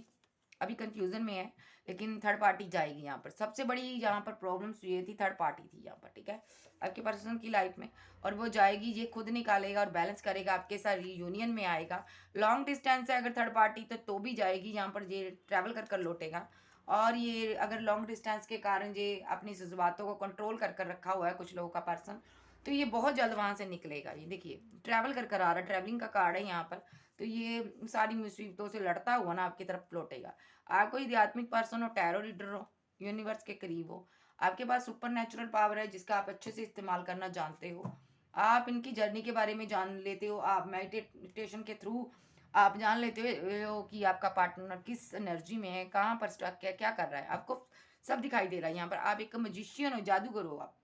अभी कन्फ्यूज़न में है, लेकिन थर्ड पार्टी जाएगी यहाँ पर। सबसे बड़ी यहाँ पर प्रॉब्लम्स ये थी, थर्ड पार्टी थी यहाँ पर, ठीक है, आपके पर्सन की लाइफ में। और वो जाएगी, ये खुद निकालेगा और बैलेंस करेगा, आपके साथ रीयूनियन में आएगा। लॉन्ग डिस्टेंस है अगर थर्ड पार्टी तो भी जाएगी यहाँ पर, ये ट्रैवल कर कर लौटेगा। और ये अगर लॉन्ग डिस्टेंस के कारण ये अपनी जज्बातों को कंट्रोल कर कर रखा हुआ है कुछ लोगों का पर्सन, तो ये बहुत जल्द वहाँ से निकलेगा। ये देखिए ट्रैवल कर कर आ रहा है, ट्रैवलिंग का कार्ड है यहाँ पर। तो ये सारी मुसीबतों से लड़ता हुआ ना आपकी तरफ लौटेगा। आप कोई आध्यात्मिक पर्सन हो, टैरो रीडर हो, यूनिवर्स के करीब हो, आपके पास सुपर नेचुरल पावर है जिसका आप अच्छे से इस्तेमाल करना जानते हो। आप इनकी जर्नी के बारे में जान लेते हो, आप मेडिटेशन के थ्रू आप जान लेते हो कि आपका पार्टनर किस एनर्जी में है, कहाँ पर स्टक है, क्या कर रहा है, आपको सब दिखाई दे रहा है यहाँ पर। आप एक मजिशियन हो, जादूगर हो आप,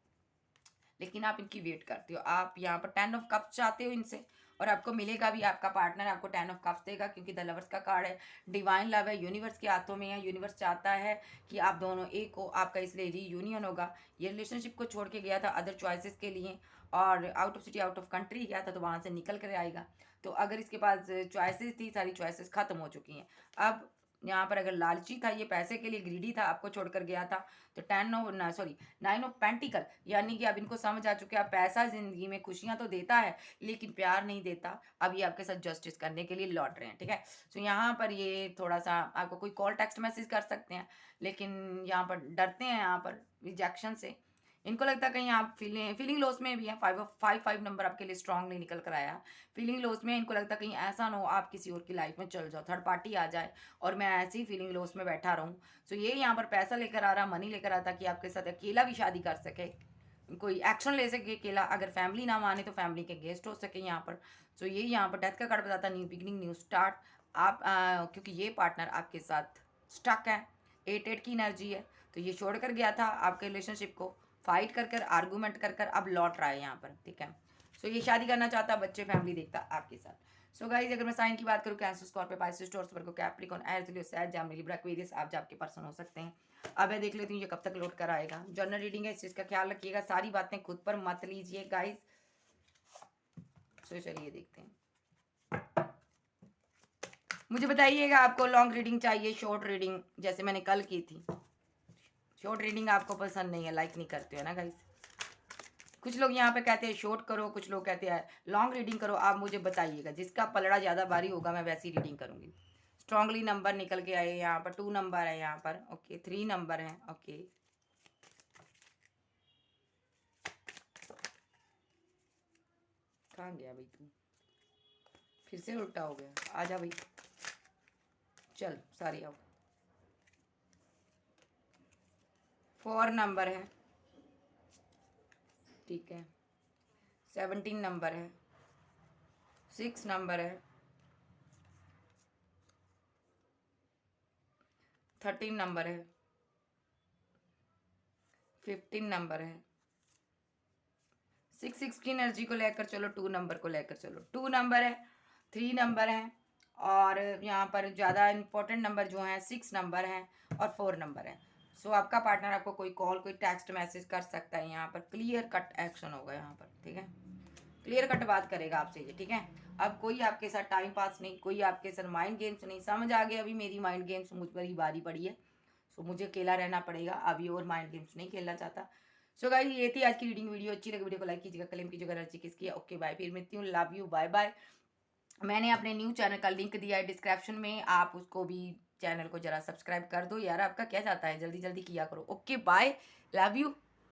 लेकिन आप इनकी वेट करते हो। आप यहाँ पर 10 ऑफ कप्स चाहते हो इनसे, और आपको मिलेगा भी। आपका पार्टनर आपको 10 ऑफ कप्स देगा, क्योंकि द लवर्स का कार्ड है, डिवाइन लव है, यूनिवर्स के हाथों में है। यूनिवर्स चाहता है कि आप दोनों एक हो, आपका इसलिए रीयूनियन होगा। ये रिलेशनशिप को छोड़ के गया था अदर चॉइसेस के लिए, और out of city out of country गया था, तो वहाँ से निकल कर आएगा। तो अगर इसके पास चॉइसेस थी, सारी चॉइसेस खत्म हो चुकी हैं। अब यहाँ पर अगर लालची था, ये पैसे के लिए ग्रीडी था, आपको छोड़कर गया था, तो 9 ऑफ पेंटिकल, यानी कि अब इनको समझ आ चुके हैं, अब पैसा जिंदगी में खुशियां तो देता है लेकिन प्यार नहीं देता। अब ये आपके साथ जस्टिस करने के लिए लौट रहे हैं, ठीक है। तो यहाँ पर ये थोड़ा सा आपको कोई कॉल टेक्स्ट मैसेज कर सकते हैं, लेकिन यहाँ पर डरते हैं यहाँ पर रिजेक्शन से। इनको लगता है कहीं आप फीलिंग लॉस में भी है। 5 नंबर आपके लिए स्ट्रांगली निकल कर आया। फीलिंग लॉस में इनको लगता है कहीं ऐसा ना हो आप किसी और की लाइफ में चल जाओ, थर्ड पार्टी आ जाए और मैं ऐसे ही फीलिंग लॉस में बैठा रहूं। सो ये यहाँ पर पैसा लेकर आ रहा, मनी लेकर आता कि आपके साथ अकेला भी शादी कर सके, कोई एक्शन ले सके अकेला, अगर फैमिली ना माने तो फैमिली के गेस्ट हो सके यहाँ पर। सो ये यहाँ पर डेथ का कार्ड बताता न्यू बिगिनिंग, न्यू स्टार्ट। आप क्योंकि ये पार्टनर आपके साथ स्टक है, 8 की एनर्जी है, तो ये छोड़ कर गया था आपके रिलेशनशिप को, फाइट कर कर, आर्गूमेंट कर कर अब लौट रहा है यहाँ पर, ठीक है। सो ये शादी करना चाहता, बच्चे फैमिली देखता आपके साथ। सो गाइज अगर मैं साइन की बात करूँ, कैंसर, स्कॉर्पियो, पाइसेस, टॉरस, वर्गो, कैप्रिकॉर्न, एरिस, लियो, सैज, जेमिनी, लिब्रा, एक्वेरियस, आप आपके पर्सन हो सकते हैं। अब मैं देख लेती हूँ ये कब तक लौट कर आएगा। जर्नल रीडिंग है, इस चीज़ का ख्याल रखिएगा, सारी बातें खुद पर मत लीजिए गाइज। सो चलिए देखते हैं, मुझे बताइएगा आपको लॉन्ग रीडिंग चाहिए, शॉर्ट रीडिंग जैसे मैंने कल की थी। शॉर्ट रीडिंग आपको पसंद नहीं है, लाइक नहीं करते हो ना गाइज। कुछ लोग यहाँ पे कहते हैं शॉर्ट करो, कुछ लोग कहते हैं लॉन्ग रीडिंग करो। आप मुझे बताइएगा, जिसका पलड़ा ज़्यादा भारी होगा मैं वैसी रीडिंग करूँगी। स्ट्रांगली नंबर निकल के आए यहाँ पर, 2 नंबर है यहाँ पर, ओके, 3 नंबर है, ओके। कहाँ गया भाई तू, फिर से उल्टा हो गया, आजा भाई, चल सारी आओ। 4 नंबर है, ठीक है। 17 नंबर है, 6 नंबर है, 13 नंबर है, 15 नंबर है। 6 की एनर्जी को लेकर चलो, 2 नंबर को लेकर चलो। 2 नंबर है, 3 नंबर है, और यहाँ पर ज़्यादा इंपॉर्टेंट नंबर जो हैं 6 नंबर हैं और 4 नंबर है। सो आपका पार्टनर आपको कोई कॉल, कोई टेक्स्ट मैसेज कर सकता है यहाँ पर। क्लियर कट एक्शन होगा यहाँ पर, ठीक है, क्लियर कट बात करेगा आपसे ये, ठीक है। अब कोई आपके साथ टाइम पास नहीं, कोई आपके साथ माइंड गेम्स नहीं। समझ आ गया अभी मेरी माइंड गेम्स मुझ पर ही बारी पड़ी है। सो मुझे अकेला रहना पड़ेगा अभी, और माइंड गेम्स नहीं खेलना चाहता। सो गाइस ये थी आज की रीडिंग वीडियो। अच्छी लगी वीडियो को लाइक कीजिएगा, क्लेम कीजिएगा, एनर्जी किसकी। ओके बाय, फिर मिलती हूँ। Love you, bye bye. मैंने अपने न्यू चैनल का लिंक दिया है डिस्क्रिप्शन में, आप उसको भी चैनल को जरा सब्सक्राइब कर दो यार। आपका क्या जाता है, जल्दी जल्दी किया करो। Okay bye, love you.